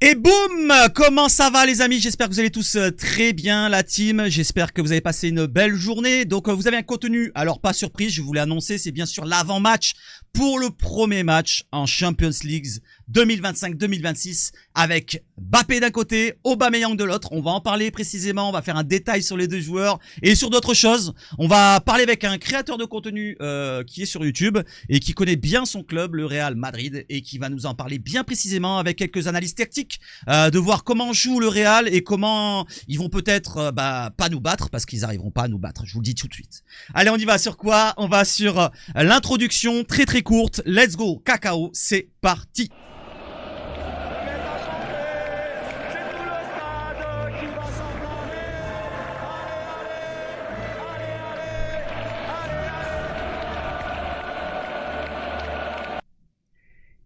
Et boum! Comment ça va les amis? J'espère que vous allez tous très bien la team. J'espère que vous avez passé une belle journée. Donc vous avez un contenu, alors pas surprise, je vous l'ai annoncé, c'est bien sûr l'avant-match pour le premier match en Champions League 2025-2026 avec Mbappé d'un côté, Aubameyang de l'autre. On va en parler précisément, on va faire un détail sur les deux joueurs et sur d'autres choses. On va parler avec un créateur de contenu qui est sur YouTube et qui connaît bien son club, le Real Madrid, et qui va nous en parler bien précisément avec quelques analyses tactiques de voir comment joue le Real et comment ils vont peut-être pas nous battre parce qu'ils arriveront pas à nous battre. Je vous le dis tout de suite. Allez, on y va sur quoi? On va sur l'introduction très très courte. Let's go, cacao, c'est parti.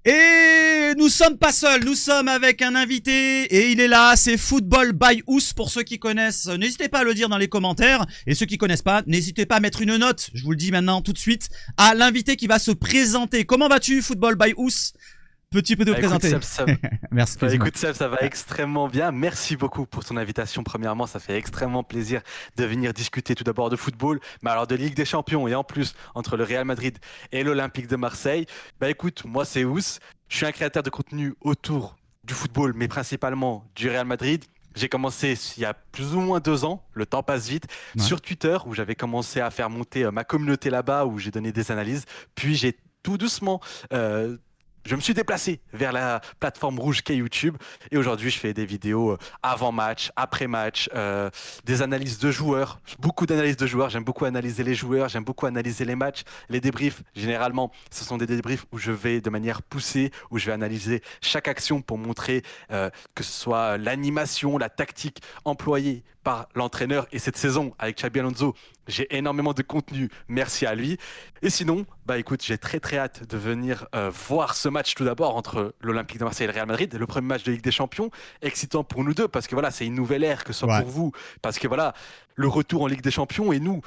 Et nous sommes pas seuls, nous sommes avec un invité et il est là, c'est Football by Ous pour ceux qui connaissent. N'hésitez pas à le dire dans les commentaires et ceux qui connaissent pas, n'hésitez pas à mettre une note, je vous le dis maintenant tout de suite, à l'invité qui va se présenter. Comment vas-tu Football by Ous? Peux-tu te présenter? Merci. Écoute Seb, ça va extrêmement bien. Merci beaucoup pour ton invitation. Premièrement, ça fait extrêmement plaisir de venir discuter tout d'abord de football, mais alors de Ligue des Champions et en plus entre le Real Madrid et l'Olympique de Marseille. Écoute, moi c'est Ous. Je suis un créateur de contenu autour du football, mais principalement du Real Madrid. J'ai commencé il y a plus ou moins 2 ans, le temps passe vite, sur Twitter où j'avais commencé à faire monter ma communauté là-bas, où j'ai donné des analyses. Puis j'ai tout doucement... je me suis déplacé vers la plateforme rouge qu'est YouTube et aujourd'hui je fais des vidéos avant-match, après-match, des analyses de joueurs, beaucoup d'analyses de joueurs. J'aime beaucoup analyser les joueurs, j'aime beaucoup analyser les matchs, les débriefs. Généralement, ce sont des débriefs où je vais de manière poussée, où je vais analyser chaque action pour montrer que ce soit l'animation, la tactique employée par l'entraîneur. Et cette saison, avec Xabi Alonso, j'ai énormément de contenu, merci à lui. Et sinon, écoute, j'ai très très hâte de venir voir ce match tout d'abord entre l'Olympique de Marseille et le Real Madrid, le premier match de Ligue des Champions, excitant pour nous deux parce que voilà, c'est une nouvelle ère que ce soit pour vous, parce que voilà, le retour en Ligue des Champions et nous,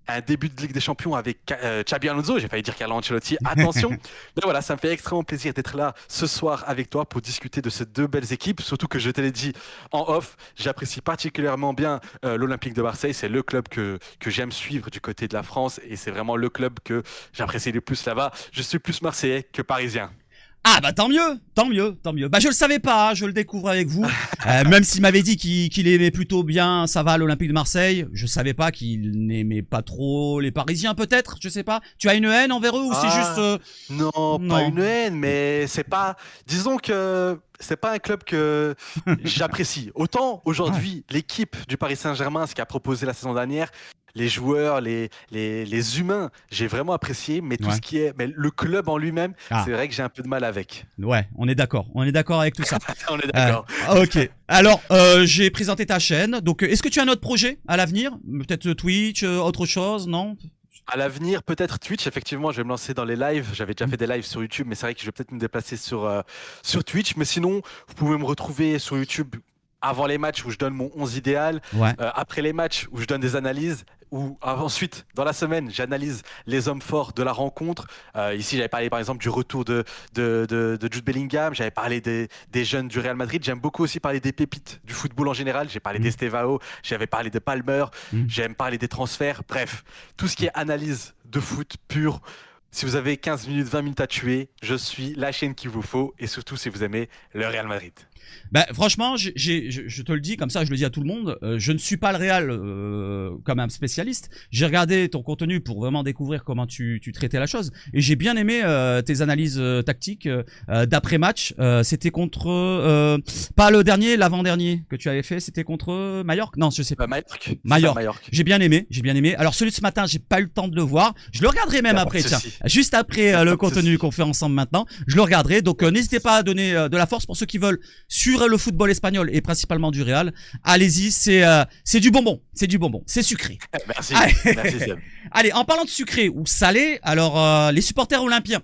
un début de Ligue des Champions avec Xabi Alonso, j'ai failli dire Carlo Ancelotti, attention. Mais voilà, ça me fait extrêmement plaisir d'être là ce soir avec toi pour discuter de ces deux belles équipes, surtout que je te l'ai dit en off, j'apprécie particulièrement bien l'Olympique de Marseille, c'est le club que j'aime suivre du côté de la France et c'est vraiment le club que j'apprécie le plus là-bas. Je suis plus marseillais que parisien. Ah tant mieux, tant mieux, tant mieux. Je le savais pas, je le découvre avec vous. Même s'il m'avait dit qu'il aimait plutôt bien, ça va, l'Olympique de Marseille. Je savais pas qu'il n'aimait pas trop les Parisiens, peut-être. Je sais pas. Tu as une haine envers eux ou c'est juste non, pas une haine, mais c'est pas. Disons que c'est pas un club que j'apprécie. Autant aujourd'hui, l'équipe du Paris Saint-Germain, ce qu'a proposé la saison dernière. Les joueurs, les humains, j'ai vraiment apprécié, mais tout ce qui est, mais le club en lui-même, c'est vrai que j'ai un peu de mal avec. Ouais, on est d'accord avec tout ça. On est d'accord. Ok. Alors, j'ai présenté ta chaîne. Donc, est-ce que tu as un autre projet à l'avenir? Peut-être Twitch, autre chose, non? À l'avenir, peut-être Twitch. Effectivement, je vais me lancer dans les lives. J'avais déjà fait des lives sur YouTube, mais c'est vrai que je vais peut-être me déplacer sur Twitch. Mais sinon, vous pouvez me retrouver sur YouTube avant les matchs où je donne mon 11 idéal, après les matchs où je donne des analyses, ou ensuite, dans la semaine, j'analyse les hommes forts de la rencontre. Ici, j'avais parlé par exemple du retour de Jude Bellingham, j'avais parlé des jeunes du Real Madrid. J'aime beaucoup aussi parler des pépites du football en général. J'ai parlé d'Estevao, j'avais parlé de Palmer, j'aime parler des transferts. Bref, tout ce qui est analyse de foot pur. Si vous avez 15 minutes, 20 minutes à tuer, je suis la chaîne qu'il vous faut. Et surtout, si vous aimez le Real Madrid. Franchement, je te le dis comme ça, je le dis à tout le monde, je ne suis pas le Real comme un spécialiste. J'ai regardé ton contenu pour vraiment découvrir comment tu traitais la chose. Et j'ai bien aimé tes analyses tactiques d'après-match. C'était contre... pas le dernier, l'avant-dernier que tu avais fait, c'était contre Majorque? Non, je sais pas. Majorque. J'ai bien aimé. Alors celui de ce matin, j'ai pas eu le temps de le voir. Je le regarderai même après, tiens. Juste après le contenu qu'on fait ensemble maintenant. Je le regarderai. Donc n'hésitez pas à donner de la force pour ceux qui veulent sur le football espagnol et principalement du Real. Allez-y, c'est du bonbon, c'est sucré. Merci, merci Seb. Allez, en parlant de sucré ou salé, alors les supporters olympiens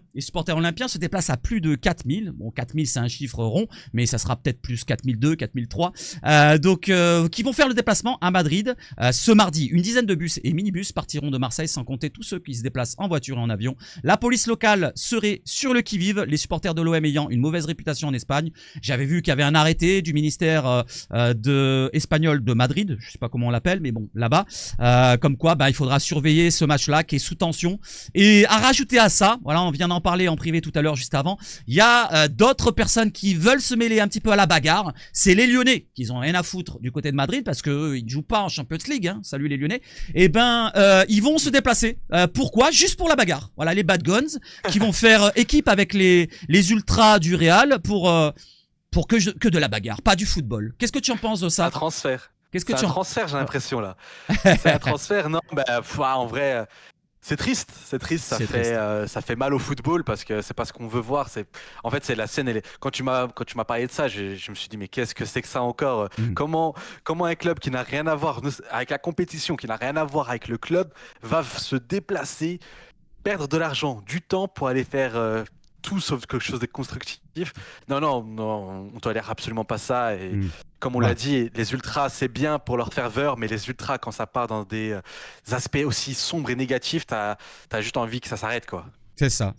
se déplacent à plus de 4000. Bon, 4000 c'est un chiffre rond, mais ça sera peut-être plus 4002, 4003. Qui vont faire le déplacement à Madrid ce mardi. Une dizaine de bus et minibus partiront de Marseille, sans compter tous ceux qui se déplacent en voiture et en avion. La police locale serait sur le qui-vive, les supporters de l'OM ayant une mauvaise réputation en Espagne. J'avais vu qu'il y avait un arrêté du ministère espagnol de Madrid, je sais pas comment on l'appelle, mais bon, là-bas, comme quoi, il faudra surveiller ce match-là qui est sous tension. Et à rajouter à ça, voilà, on vient d'en parler en privé tout à l'heure, juste avant, il y a d'autres personnes qui veulent se mêler un petit peu à la bagarre. C'est les Lyonnais, qui ont rien à foutre du côté de Madrid, parce que ils ne jouent pas en Champions League, hein. Salut les Lyonnais. Et ils vont se déplacer. Pourquoi? Juste pour la bagarre. Voilà, les Bad Guns, qui vont faire équipe avec les ultras du Real pour que de la bagarre, pas du football. Qu'est-ce que tu en penses de ça? Un transfert. Qu'est-ce que C'est tu un en... transfert, j'ai l'impression là. C'est un transfert, non, en vrai, c'est triste, ça fait mal au football parce que c'est pas ce qu'on veut voir. En fait, c'est la scène. Quand tu m'as parlé de ça, je me suis dit mais qu'est-ce que c'est que ça encore? Comment un club qui n'a rien à voir avec la compétition, qui n'a rien à voir avec le club, va se déplacer, perdre de l'argent, du temps pour aller faire tout sauf quelque chose de constructif. Non, on tolère absolument pas ça. Et comme on l'a dit, les ultras, c'est bien pour leur ferveur, mais les ultras, quand ça part dans des aspects aussi sombres et négatifs, t'as juste envie que ça s'arrête, quoi. C'est ça.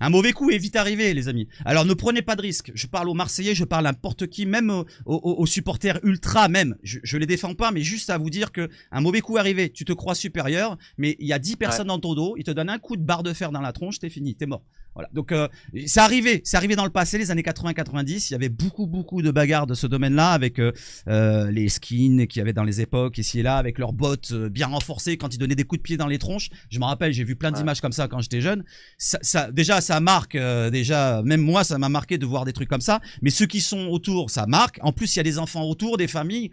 Un mauvais coup est vite arrivé, les amis. Alors ne prenez pas de risques. Je parle aux Marseillais, je parle à n'importe qui, même aux supporters ultra même. Je les défends pas, mais juste à vous dire que un mauvais coup est arrivé. Tu te crois supérieur, mais il y a 10 personnes dans ton dos, ils te donnent un coup de barre de fer dans la tronche, t'es fini, t'es mort. Voilà. Donc c'est arrivé dans le passé, les années 80-90, il y avait beaucoup de bagarres de ce domaine-là avec les skins qu'il y avait dans les époques ici et là, avec leurs bottes bien renforcées quand ils donnaient des coups de pied dans les tronches. Je me rappelle, j'ai vu plein d'images comme ça quand j'étais jeune. Déjà ça marque, même moi ça m'a marqué de voir des trucs comme ça, mais ceux qui sont autour ça marque. En plus il y a des enfants autour, des familles,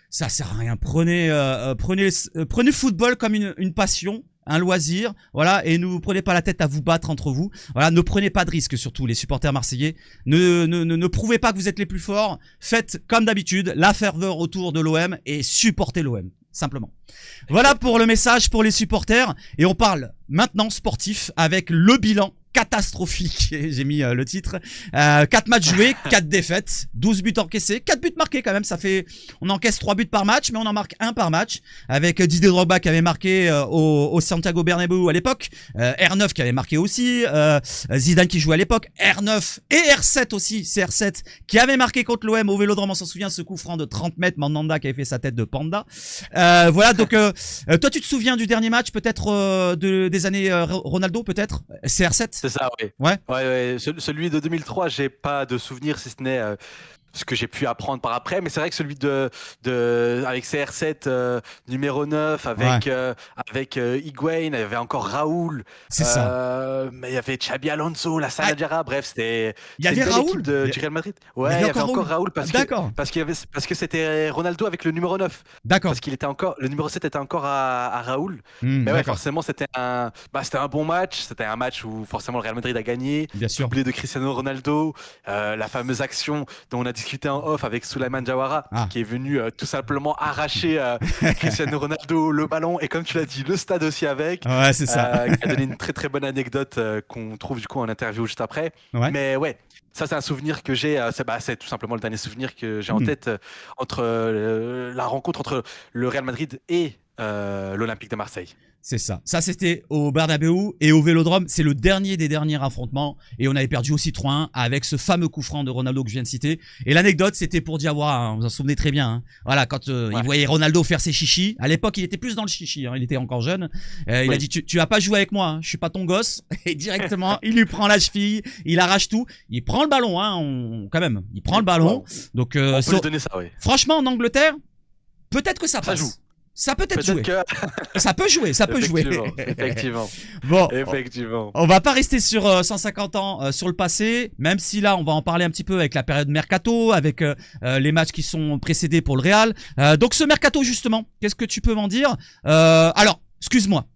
ça sert à rien. Prenez le football comme une passion, un loisir, voilà, et ne vous prenez pas la tête à vous battre entre vous. Voilà, ne prenez pas de risques, surtout les supporters marseillais. Ne prouvez pas que vous êtes les plus forts. Faites comme d'habitude la ferveur autour de l'OM et supportez l'OM. Simplement. Voilà pour le message pour les supporters. Et on parle maintenant sportif avec le bilan catastrophique. J'ai mis le titre. 4 matchs joués, 4 défaites, 12 buts encaissés, 4 buts marqués quand même. Ça fait, on encaisse 3 buts par match, mais on en marque 1 par match. Avec Didier Drogba qui avait marqué au Santiago Bernabéu à l'époque. R9 qui avait marqué aussi. Zidane qui jouait à l'époque. R9 et R7 aussi. C'est R7 qui avait marqué contre l'OM au Vélodrome. On s'en souvient, ce coup franc de 30 mètres. Mandanda qui avait fait sa tête de panda. Voilà, donc toi tu te souviens du dernier match peut-être des années Ronaldo peut-être? C'est R7? C'est ça, oui. Ouais. Celui de 2003, j'ai pas de souvenir si ce n'est ce que j'ai pu apprendre par après, mais c'est vrai que celui avec CR7 numéro 9, avec Higuain, il y avait encore Raoul. C'est ça. Mais il y avait Xabi Alonso, la Sanadjara, bref, c'était une belle équipe du Real Madrid. Ouais, il y avait encore Raoul parce que c'était Ronaldo avec le numéro 9. D'accord. Parce qu'il était encore, le numéro 7 était encore à Raoul. Mais ouais, forcément, c'était un bon match. C'était un match où forcément le Real Madrid a gagné. Bien sûr. Doublé de Cristiano Ronaldo, la fameuse action dont on a discuté en off avec Souleymane Diawara, qui est venu tout simplement arracher Cristiano Ronaldo le ballon, et comme tu l'as dit, le stade aussi avec. Ouais, c'est ça. Qui a donné une très très bonne anecdote qu'on trouve du coup en interview juste après. Ouais. Mais ouais, ça c'est un souvenir que j'ai, c'est tout simplement le dernier souvenir que j'ai en tête entre la rencontre entre le Real Madrid et l'Olympique de Marseille. C'est ça. Ça, c'était au Bernabéu et au Vélodrome. C'est le dernier des derniers affrontements. Et on avait perdu aussi 3-1 avec ce fameux coup franc de Ronaldo que je viens de citer. Et l'anecdote, c'était pour Diawara, hein, vous en souvenez très bien. Hein. Voilà, quand il voyait Ronaldo faire ses chichis. À l'époque, il était plus dans le chichi. Hein, il était encore jeune. Il a dit, tu vas pas jouer avec moi. Hein, je suis pas ton gosse. Et directement, il lui prend la cheville. Il arrache tout. Il prend le ballon. Hein, quand même. Il prend le ballon. Donc, on peut lui donner ça, oui. Franchement, en Angleterre, peut-être que ça passe. Ça joue. Ça peut être joué. Ça peut jouer, ça peut jouer. Effectivement. Bon, effectivement. On va pas rester sur 150 ans sur le passé, même si là, on va en parler un petit peu avec la période mercato, avec les matchs qui sont précédés pour le Real. Donc ce mercato, justement, qu'est-ce que tu peux m'en dire? Alors, excuse-moi.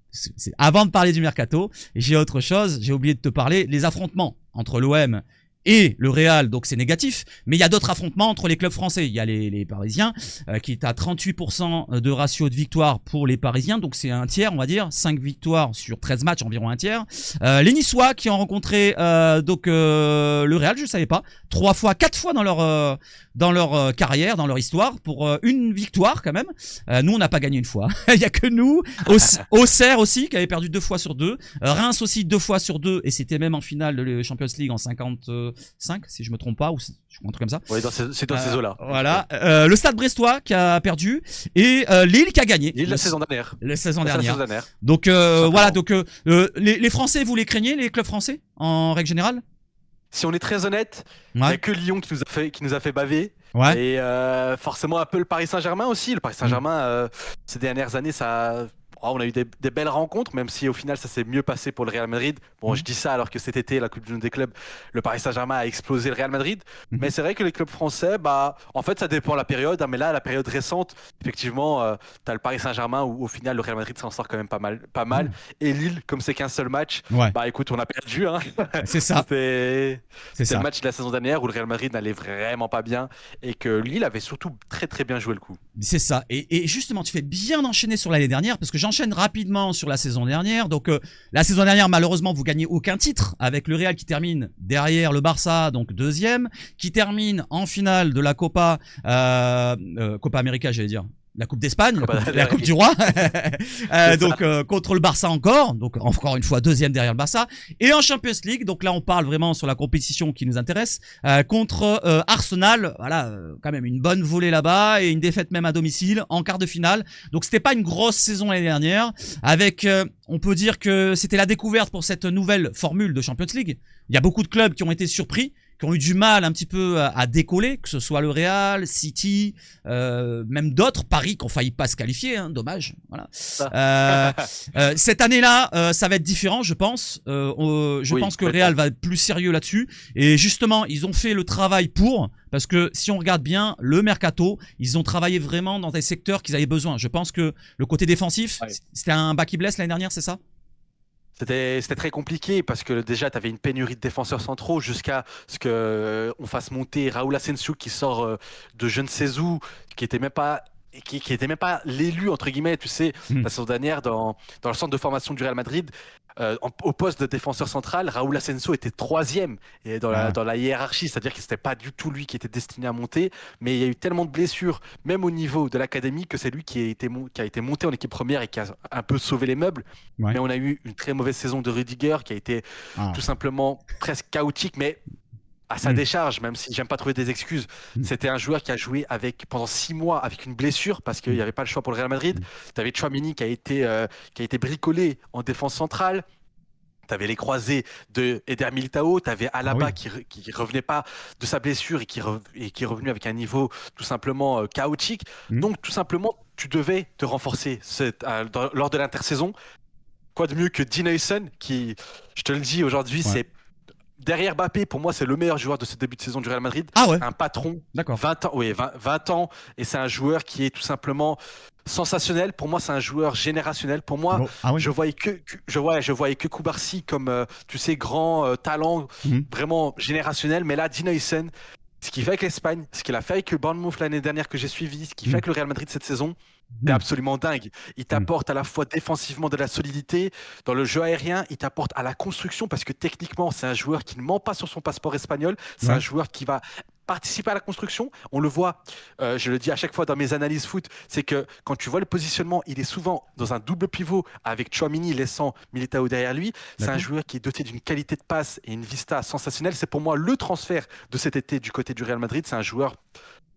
Avant de parler du mercato, j'ai autre chose, j'ai oublié de te parler, les affrontements entre l'OM et le Real, donc c'est négatif, mais il y a d'autres affrontements entre les clubs français. Il y a les Parisiens qui est à 38% de ratio de victoire pour les Parisiens, donc c'est un tiers, on va dire, 5 victoires sur 13 matchs, environ un tiers. Les Niçois qui ont rencontré le Real, je savais pas, 4 fois dans leur carrière, dans leur histoire, pour une victoire quand même. Nous, on n'a pas gagné une fois. Il y a que nous. Auxerre aussi, qui avait perdu 2 fois sur 2. Reims aussi 2 fois sur 2, et c'était même en finale de la Champions League en 50. 5, si je me trompe pas, ou un truc comme ça. Oui, c'est dans ces eaux-là. Voilà. Le Stade Brestois qui a perdu et Lille qui a gagné. Lille la saison dernière. La saison dernière. Donc voilà. Donc les Français, vous les craignez, les clubs français en règle générale? Si on est très honnête, il n'y a que Lyon qui nous a fait baver. Ouais. Et forcément un peu le Paris Saint-Germain aussi. Le Paris Saint-Germain, ces dernières années, on a eu des belles rencontres, même si au final ça s'est mieux passé pour le Real Madrid. Bon, je dis ça alors que cet été, la Coupe du Monde des clubs, le Paris Saint-Germain a explosé le Real Madrid. Mais c'est vrai que les clubs français, en fait, ça dépend de la période. Hein, mais là, la période récente, effectivement, tu as le Paris Saint-Germain où au final le Real Madrid s'en sort quand même pas mal. Et Lille, comme c'est qu'un seul match, écoute, on a perdu. Hein. C'est ça. C'était le match de la saison dernière où le Real Madrid n'allait vraiment pas bien et que Lille avait surtout très très bien joué le coup. C'est ça. Et justement, tu fais bien d'enchaîner sur l'année dernière parce que j'enchaîne rapidement sur la saison dernière. Donc la saison dernière, malheureusement, vous gagnez aucun titre avec le Real qui termine derrière le Barça, donc deuxième, qui termine en finale de la Copa América, j'allais dire. La Coupe d'Espagne, la coupe du Roi, donc contre le Barça encore une fois deuxième derrière le Barça, et en Champions League, donc là on parle vraiment sur la compétition qui nous intéresse, contre Arsenal, voilà, quand même une bonne volée là-bas et une défaite même à domicile en quart de finale. Donc c'était pas une grosse saison l'année dernière, avec on peut dire que c'était la découverte pour cette nouvelle formule de Champions League. Il y a beaucoup de clubs qui ont été surpris, qui ont eu du mal un petit peu à décoller, que ce soit le Real, City, même d'autres, Paris qui ont failli pas se qualifier, hein, dommage. Voilà. Cette année-là, ça va être différent, je pense. Je pense que le Real va être plus sérieux là-dessus. Et justement, ils ont fait le travail parce que si on regarde bien le mercato, ils ont travaillé vraiment dans des secteurs qu'ils avaient besoin. Je pense que le côté défensif, c'était un bas qui blesse l'année dernière, c'est ça? C'était très compliqué parce que déjà tu avais une pénurie de défenseurs centraux jusqu'à ce qu'on fasse monter Raúl Asensio qui sort de je ne sais où, qui était même pas l'élu entre guillemets, tu sais, la saison dernière dans le centre de formation du Real Madrid. Au poste de défenseur central, Raúl Asensio était 3e et dans la hiérarchie, c'est-à-dire que c'était pas du tout lui qui était destiné à monter, mais il y a eu tellement de blessures, même au niveau de l'académie, que c'est lui qui a été monté en équipe première et qui a un peu sauvé les meubles. Mais on a eu une très mauvaise saison de Rudiger qui a été tout simplement presque chaotique, mais à sa décharge, même si j'aime pas trouver des excuses. C'était un joueur qui a joué pendant 6 mois avec une blessure parce qu'il n'y avait pas le choix pour le Real Madrid. Tu avais Tchouaméni qui a été bricolé en défense centrale. Tu avais les croisés de Eder Militao, tu avais Alaba qui revenait pas de sa blessure et qui est revenu avec un niveau tout simplement chaotique. Donc tout simplement, tu devais te renforcer lors de l'intersaison. Quoi de mieux que Dean Huijsen qui, je te le dis aujourd'hui, c'est derrière Mbappé, pour moi, c'est le meilleur joueur de ce début de saison du Real Madrid. Un patron, 20 ans, 20 ans, et c'est un joueur qui est tout simplement sensationnel. Pour moi, c'est un joueur générationnel. Pour moi, je voyais que Koubarsi comme, tu sais, grand talent, vraiment générationnel. Mais là, Dean Huijsen, ce qu'il fait avec l'Espagne, ce qu'il a fait avec le Bournemouth l'année dernière que j'ai suivi, ce qu'il fait avec le Real Madrid cette saison, c'est absolument dingue. Il t'apporte à la fois défensivement de la solidité, dans le jeu aérien, il t'apporte à la construction parce que techniquement, c'est un joueur qui ne ment pas sur son passeport espagnol. C'est un joueur qui va participer à la construction. On le voit, je le dis à chaque fois dans mes analyses foot, c'est que quand tu vois le positionnement, il est souvent dans un double pivot avec Tchouaméni laissant Militao derrière lui. C'est un joueur qui est doté d'une qualité de passe et une vista sensationnelle. C'est pour moi le transfert de cet été du côté du Real Madrid. C'est un joueur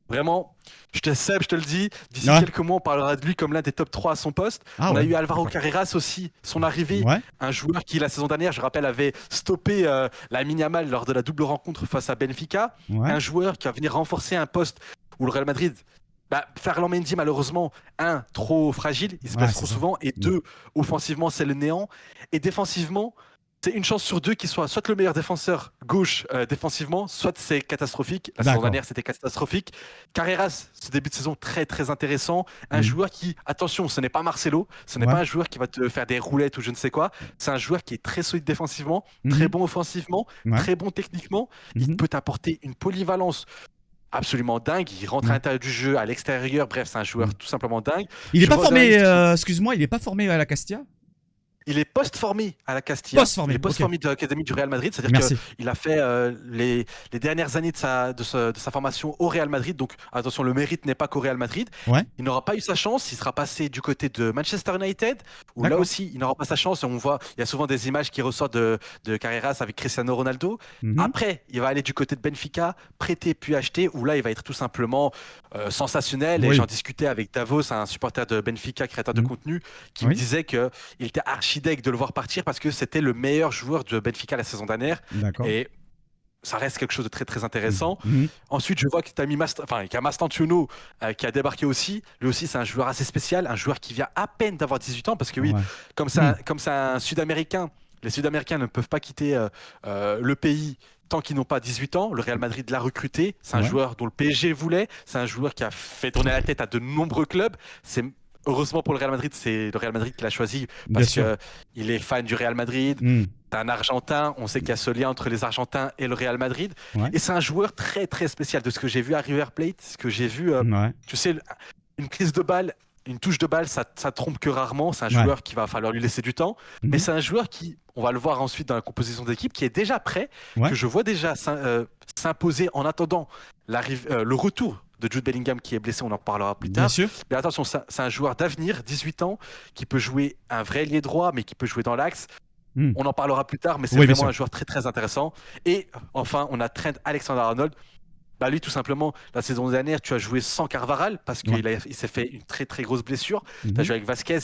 vraiment, je te le dis, d'ici quelques mois, on parlera de lui comme l'un des top 3 à son poste. On a eu Alvaro Carreras aussi, son arrivée, un joueur qui, la saison dernière, je rappelle, avait stoppé Lamine Yamal lors de la double rencontre face à Benfica. Un joueur qui va venir renforcer un poste où le Real Madrid, Ferland Mendy, malheureusement, trop fragile, il se blesse trop souvent, et 2, offensivement, c'est le néant. Et défensivement, c'est une chance sur 2 qu'il soit le meilleur défenseur gauche défensivement, soit c'est catastrophique. La saison dernière, c'était catastrophique. Carreras, ce début de saison très très intéressant. Un joueur qui, attention, ce n'est pas Marcelo, ce n'est pas un joueur qui va te faire des roulettes ou je ne sais quoi. C'est un joueur qui est très solide défensivement, très bon offensivement, très bon techniquement. Il peut t'apporter une polyvalence absolument dingue. Il rentre à l'intérieur du jeu, à l'extérieur. Bref, c'est un joueur tout simplement dingue. Il n'est pas formé, excuse-moi, il n'est pas formé à la Castilla? il est post-formé à la Castilla. Post-formé, Il est post-formé de l'académie du Real Madrid, c'est-à-dire Merci. qu'il a fait les dernières années de sa formation au Real Madrid. Donc attention, le mérite n'est pas qu'au Real Madrid. Ouais, Il n'aura pas eu sa chance, il sera passé du côté de Manchester United, où là d'accord. aussi il n'aura pas sa chance. On voit, il y a souvent des images qui ressortent de Carreras avec Cristiano Ronaldo. Mhm. Après, il va aller du côté de Benfica, prêté puis acheté, où là il va être tout simplement sensationnel. Et Oui. j'en discutais avec Davos, un supporter de Benfica, créateur de Mhm. contenu, qui me Oui, disait qu'il était archi-deg de le voir partir parce que c'était le meilleur joueur de Benfica la saison dernière. d'accord. Et ça reste quelque chose de très très Mhm. intéressant. Mhm. Ensuite, je vois que tu as mis qu'il y a Mastantuono qui a débarqué aussi. Lui aussi, c'est un joueur assez spécial, un joueur qui vient à peine d'avoir 18 ans parce que oui, Ouais. comme Mhm. c'est un Sud-Américain, les Sud-Américains ne peuvent pas quitter le pays tant qu'ils n'ont pas 18 ans. Le Real Madrid l'a recruté. C'est un Ouais. joueur dont le PSG voulait. C'est un joueur qui a fait tourner la tête à de nombreux clubs. C'est Heureusement pour le Real Madrid, c'est le Real Madrid qui l'a choisi Bien parce sûr. que il est fan du Real Madrid. Mhm. C'est un Argentin, on sait qu'il y a ce lien entre les Argentins et le Real Madrid. Ouais. Et c'est un joueur très très spécial de ce que j'ai vu à River Plate, ce que j'ai vu, Ouais. tu sais, une prise de balle, une touche de balle, ça trompe que rarement. C'est un Ouais. joueur qui va falloir lui laisser du temps. Mais Mhm. c'est un joueur qui, on va le voir ensuite dans la composition d'équipe, qui est déjà prêt, Ouais. que je vois déjà s'imposer en attendant le retour de Jude Bellingham qui est blessé, on en parlera plus Bien tard. sûr. Mais attention, c'est un joueur d'avenir, 18 ans, qui peut jouer un vrai ailier droit, mais qui peut jouer dans l'axe. Mhm. On en parlera plus tard, mais c'est Oui, bien vraiment sûr. un joueur très très intéressant. Et enfin, on a Trent Alexander-Arnold. Bah lui, tout simplement, la saison dernière, tu as joué sans Carvaral parce Ouais. qu'il s'est fait une très très grosse blessure. Tu as Mhm. joué avec Vasquez,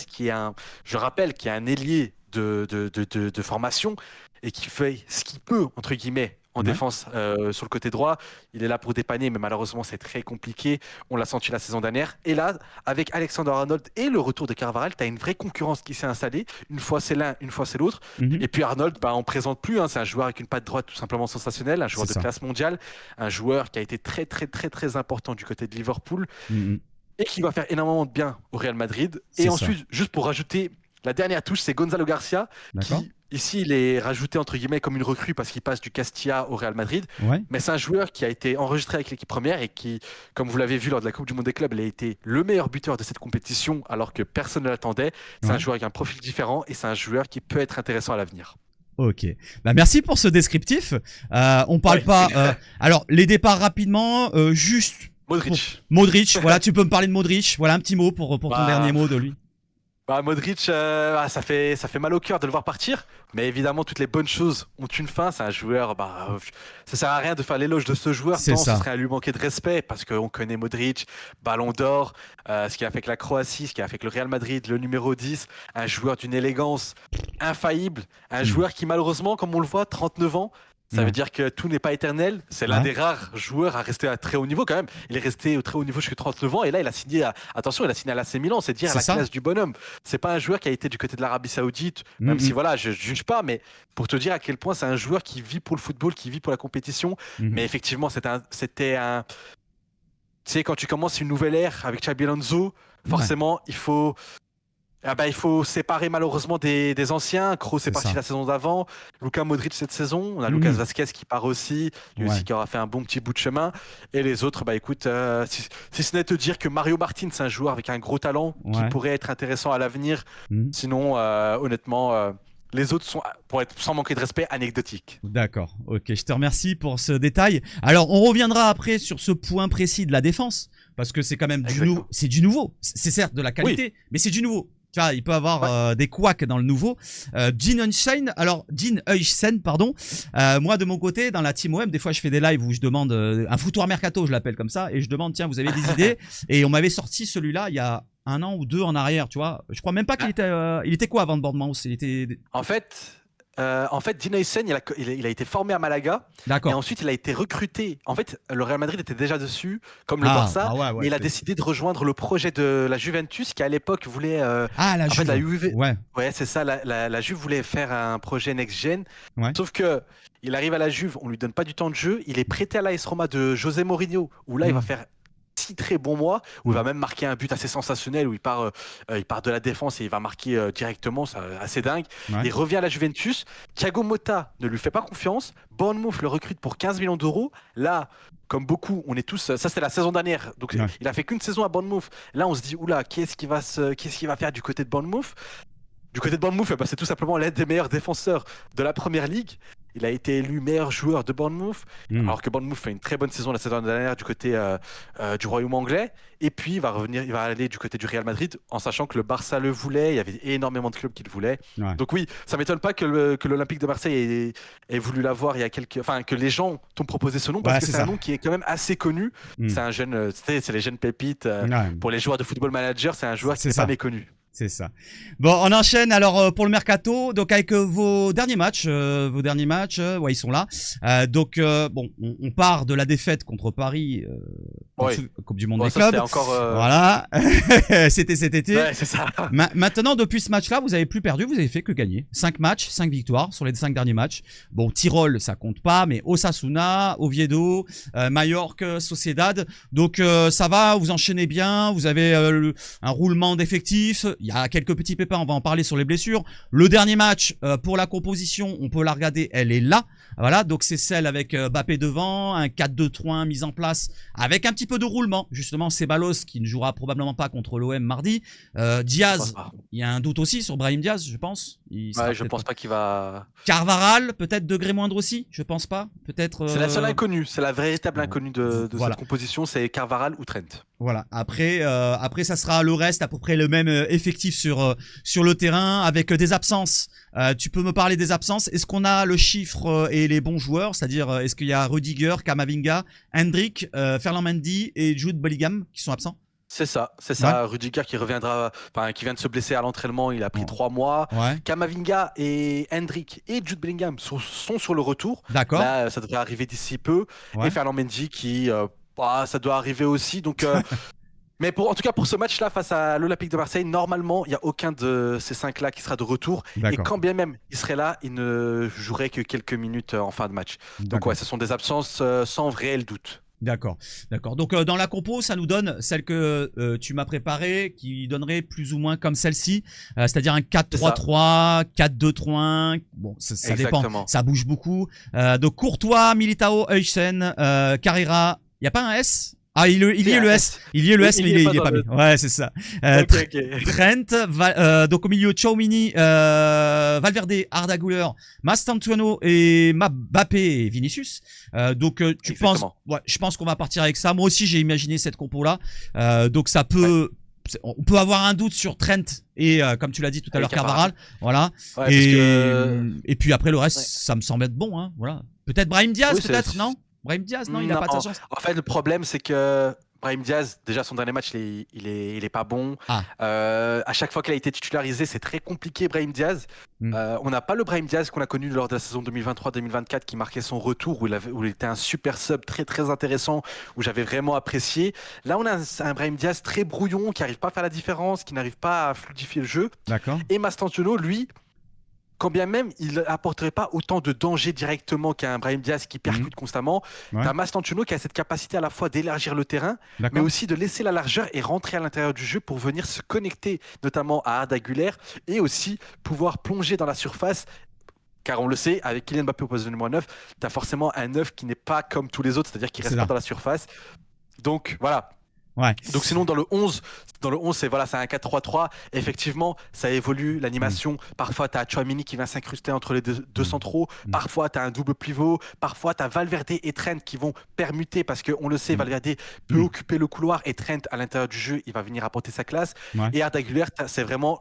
je rappelle, qui est un ailier de formation et qui fait ce qu'il peut, entre guillemets, en Ouais. défense sur le côté droit. Il est là pour dépanner, mais malheureusement, c'est très compliqué. On l'a senti la saison dernière. Et là, avec Alexander-Arnold et le retour de Carvaral, tu as une vraie concurrence qui s'est installée. Une fois c'est l'un, une fois c'est l'autre. Mhm. Et puis Arnold, bah, on ne présente plus. Hein. C'est un joueur avec une patte droite tout simplement sensationnelle, un joueur C'est de ça. classe mondiale, un joueur qui a été très très très très important du côté de Liverpool Mhm. et qui va faire énormément de bien au Real Madrid. C'est Et ça. ensuite, juste pour rajouter la dernière touche, c'est Gonzalo Garcia D'accord. qui, ici, il est rajouté entre guillemets comme une recrue parce qu'il passe du Castilla au Real Madrid. Ouais. Mais c'est un joueur qui a été enregistré avec l'équipe première et qui, comme vous l'avez vu lors de la Coupe du Monde des clubs, il a été le meilleur buteur de cette compétition alors que personne ne l'attendait. C'est Ouais. un joueur avec un profil différent et c'est un joueur qui peut être intéressant à l'avenir. Ok. Bah, merci pour ce descriptif. On parle Ouais. pas. Alors, les départs rapidement. Juste. Modric. Modric. Voilà, tu peux me parler de Modric. Voilà un petit mot pour ton Bah, dernier mot de lui. Bah, Modric, ça fait mal au cœur de le voir partir. Mais évidemment, toutes les bonnes choses ont une fin. C'est un joueur, ça sert à rien de faire l'éloge de ce joueur C'est tant ça. ce serait à lui manquer de respect parce qu'on connaît Modric, Ballon d'Or, ce qu'il a fait avec la Croatie, ce qu'il a fait avec le Real Madrid, le numéro 10, un joueur d'une élégance infaillible, un joueur qui malheureusement, comme on le voit, 39 ans. Ça Ouais. veut dire que tout n'est pas éternel. C'est l'un Ouais. des rares joueurs à rester à très haut niveau quand même. Il est resté au très haut niveau jusqu'à 39 ans et là il a signé attention, il a signé à l'AC Milan, c'est dire C'est la ça. classe du bonhomme. C'est pas un joueur qui a été du côté de l'Arabie Saoudite, même si voilà, je juge pas, mais pour te dire à quel point c'est un joueur qui vit pour le football, qui vit pour la compétition. Mhm. Mais effectivement, c'était un tu sais, quand tu commences une nouvelle ère avec Xabi Alonso, forcément, il faut séparer malheureusement des anciens. Kroos C'est est parti ça. la saison d'avant. Luka Modric cette saison. On a Mhm. Lucas Vasquez qui part aussi. Lui Ouais. aussi qui aura fait un bon petit bout de chemin. Et les autres, écoute, si ce n'est te dire que Mario Martin, c'est un joueur avec un gros talent qui Ouais. pourrait être intéressant à l'avenir. Mhm. Sinon, honnêtement, les autres sont, pour être sans manquer de respect, anecdotiques. D'accord. Ok. Je te remercie pour ce détail. Alors, on reviendra après sur ce point précis de la défense parce que c'est quand même Exactement. c'est du nouveau. C'est certes de la qualité, mais c'est du nouveau. Tu vois, il peut avoir des couacs dans le nouveau. Dean Huijsen, pardon. Moi, de mon côté, dans la team OM, des fois, je fais des lives où je demande un foutoir mercato, je l'appelle comme ça, et je demande, tiens, vous avez des idées? Et on m'avait sorti celui-là il y a 1 an ou 2 en arrière, tu vois. Je crois même pas qu'il était. Il était quoi avant de Bournemouth? Il était. En fait, Dean Huijsen, il a été formé à Malaga. Et D'accord. ensuite, il a été recruté. En fait, le Real Madrid était déjà dessus, comme le Ah, Barça. ah ouais, Mais il a c'est- décidé de rejoindre le projet de la Juventus, qui à l'époque voulait. Ah, la En fait, Juve. la Juve. Ouais. Ouais, c'est ça. La Juve voulait faire un projet next-gen. Ouais. Sauf que il arrive à la Juve, on lui donne pas du temps de jeu. Il est prêté à l'AS Roma de José Mourinho, où là, il va faire 6 très bons mois, où il va même marquer un but assez sensationnel, où il part de la défense et il va marquer directement, c'est assez dingue. Ouais. Il revient à la Juventus. Thiago Motta ne lui fait pas confiance. Bournemouth le recrute pour 15 millions d'euros. Là, comme beaucoup, on est tous. Ça, c'était la saison dernière. Donc, Ouais. il a fait qu'une saison à Bournemouth. Là, on se dit, oula, qu'est-ce qu'il va faire du côté de Bournemouth? Du côté de Bournemouth, bah, c'est tout simplement l'un des meilleurs défenseurs de la première ligue. Il a été élu meilleur joueur de Bournemouth, alors que Bournemouth fait une très bonne saison la saison dernière du côté du Royaume anglais. Et puis il va aller du côté du Real Madrid, en sachant que le Barça le voulait. Il y avait énormément de clubs qui le voulaient. Ouais. Donc oui, ça m'étonne pas que l'Olympique de Marseille ait voulu l'avoir il y a que les gens t'ont proposé ce nom, parce que c'est un nom qui est quand même assez connu. C'est un jeune, c'est les jeunes pépites. Pour les joueurs de Football Manager, c'est un joueur qui n'est pas méconnu. C'est ça. Bon, on enchaîne alors pour le mercato. Donc avec vos derniers matchs, ouais, ils sont là. Donc bon, on part de la défaite contre Paris, Coupe du Monde des clubs. Voilà, c'était cet été. Ouais, c'est ça. Maintenant, depuis ce match-là, vous avez plus perdu, vous avez fait que gagner. 5 matchs, 5 victoires sur les 5 derniers matchs. Bon, Tyrol, ça compte pas, mais Osasuna, Oviedo, Mallorca, Sociedad. Donc ça va, vous enchaînez bien. Vous avez un roulement d'effectifs. Il y a quelques petits pépins, on va en parler sur les blessures. Le dernier match, pour la composition, on peut la regarder, elle est là. Voilà, donc c'est celle avec Mbappé devant, un 4-2-3-1 mis en place, avec un petit peu de roulement. Justement, Ceballos qui ne jouera probablement pas contre l'OM mardi. Diaz, il y a un doute aussi sur Brahim Diaz, je pense. Je pense pas qu'il va... Carvaral, peut-être degré moindre aussi, je pense pas. Peut-être. C'est la seule inconnue, c'est la véritable inconnue de cette composition, c'est Carvaral ou Trent. Voilà. Après, ça sera le reste, à peu près le même effectif sur le terrain, avec des absences. Tu peux me parler des absences? Est-ce qu'on a le chiffre et les bons joueurs? C'est-à-dire, est-ce qu'il y a Rudiger, Camavinga, Hendrik, Ferland Mendy et Jude Bellingham qui sont absents? C'est ça. Ouais. Rudiger qui reviendra, qui vient de se blesser à l'entraînement, il a pris 3 mois. Ouais. Camavinga et Hendrik et Jude Bellingham sont sur le retour. D'accord. Là, ça devrait arriver d'ici peu. Ouais. Et Ferland Mendy qui, ça doit arriver aussi. Donc, mais en tout cas, pour ce match-là face à l'Olympique de Marseille, normalement, il n'y a aucun de ces 5-là qui sera de retour. Et quand bien même il serait là, il ne jouerait que quelques minutes en fin de match. Donc ouais, ce sont des absences sans réel doute. D'accord. Donc dans la compo, ça nous donne celle que tu m'as préparée, qui donnerait plus ou moins comme celle-ci, c'est-à-dire un 4-3-3, 4-2-3-1. Bon, ça dépend, ça bouge beaucoup. Donc Courtois, Militao, Huysen, Carrera. Il y a pas un S? Ah, il y est le S. Il y est le S, mais il est pas mis. Ouais, c'est ça. Trent, donc au milieu, Tchouaméni, Valverde, Arda Güler, Mastantuono et Mbappé et Vinicius. Donc tu penses, ouais, je pense qu'on va partir avec ça. Moi aussi, j'ai imaginé cette compo-là. Donc ça peut... Ouais. On peut avoir un doute sur Trent et comme tu l'as dit tout à l'heure, Carvaral. Voilà. Ouais, et puis après le reste, ça me semble être bon. Hein. Voilà. Peut-être Brahim Diaz, peut-être, non? Brahim Diaz, non, il n'a pas de chance. En fait, le problème, c'est que Brahim Diaz, déjà son dernier match, il est pas bon. À chaque fois qu'il a été titularisé, c'est très compliqué, Brahim Diaz. On n'a pas le Brahim Diaz qu'on a connu lors de la saison 2023-2024 qui marquait son retour, où il était un super sub très très intéressant, où j'avais vraiment apprécié. Là, on a un Brahim Diaz très brouillon, qui n'arrive pas à faire la différence, qui n'arrive pas à fluidifier le jeu. D'accord. Et Mastantuono, lui, quand bien même il n'apporterait pas autant de danger directement qu'un Brahim Diaz qui percute constamment, t'as Mastantuono qui a cette capacité à la fois d'élargir le terrain, mais aussi de laisser la largeur et rentrer à l'intérieur du jeu pour venir se connecter notamment à Arda Güler et aussi pouvoir plonger dans la surface. Car on le sait, avec Kylian Mbappé au poste de numéro 9, tu as forcément un 9 qui n'est pas comme tous les autres, c'est-à-dire qui reste pas dans la surface. Donc voilà. Ouais. Donc sinon dans le 11 c'est un 4-3-3. Effectivement, ça évolue l'animation. Parfois tu as Tchouaméni qui vient s'incruster entre les deux centraux. Parfois tu as un double pivot. Parfois tu as Valverde et Trent qui vont permuter parce qu'on le sait, Valverde peut occuper le couloir et Trent à l'intérieur du jeu, il va venir apporter sa classe. Et Arda Güler, c'est vraiment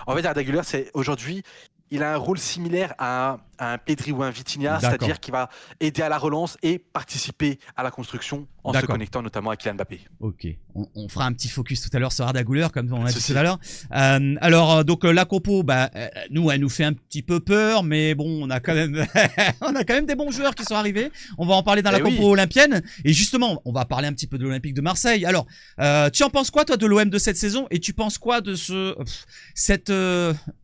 en fait Arda Güler, c'est aujourd'hui il a un rôle similaire à un Pedri ou un Vitinha, c'est-à-dire qu'il va aider à la relance et participer à la construction en se connectant notamment à Kylian Mbappé. Ok, on fera un petit focus tout à l'heure sur Arda Güler, comme on a dit tout à l'heure. Alors, donc la compo, nous, elle nous fait un petit peu peur, mais bon, on a quand même, des bons joueurs qui sont arrivés. On va en parler dans la compo olympienne. Et justement, on va parler un petit peu de l'Olympique de Marseille. Alors, tu en penses quoi, toi, de l'OM de cette saison? Et tu penses quoi de cette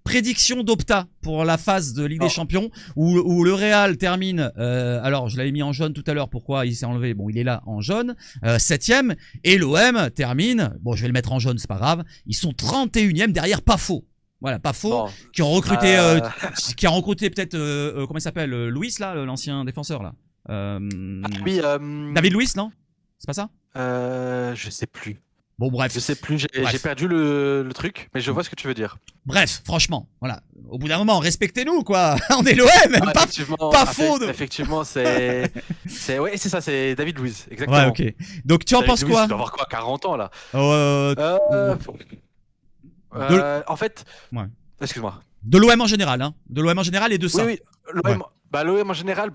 prédiction d'Opta pour la phase de Ligue des Champions où le Real termine, alors je l'avais mis en jaune tout à l'heure, pourquoi il s'est enlevé? Bon, il est là en jaune, 7ème, et l'OM termine, bon je vais le mettre en jaune, c'est pas grave, ils sont 31ème derrière Pafo. Voilà, Pafo, qui ont recruté, peut-être, comment il s'appelle, Luis là, l'ancien défenseur là. Oui, David Luiz, non? C'est pas ça? Je sais plus. Bon, bref. Je sais plus, j'ai perdu le truc, mais je vois ce que tu veux dire. Bref, franchement, voilà. Au bout d'un moment, respectez-nous, quoi. On est l'OM, pas faux. Effectivement, c'est ça, c'est David Luiz, exactement. Ouais, ok. Donc, tu en penses quoi? Il doit avoir quoi, 40 ans, là? En fait, ouais. Excuse-moi. De l'OM en général, hein. De l'OM en général et de ça. Oui, l'OM en général,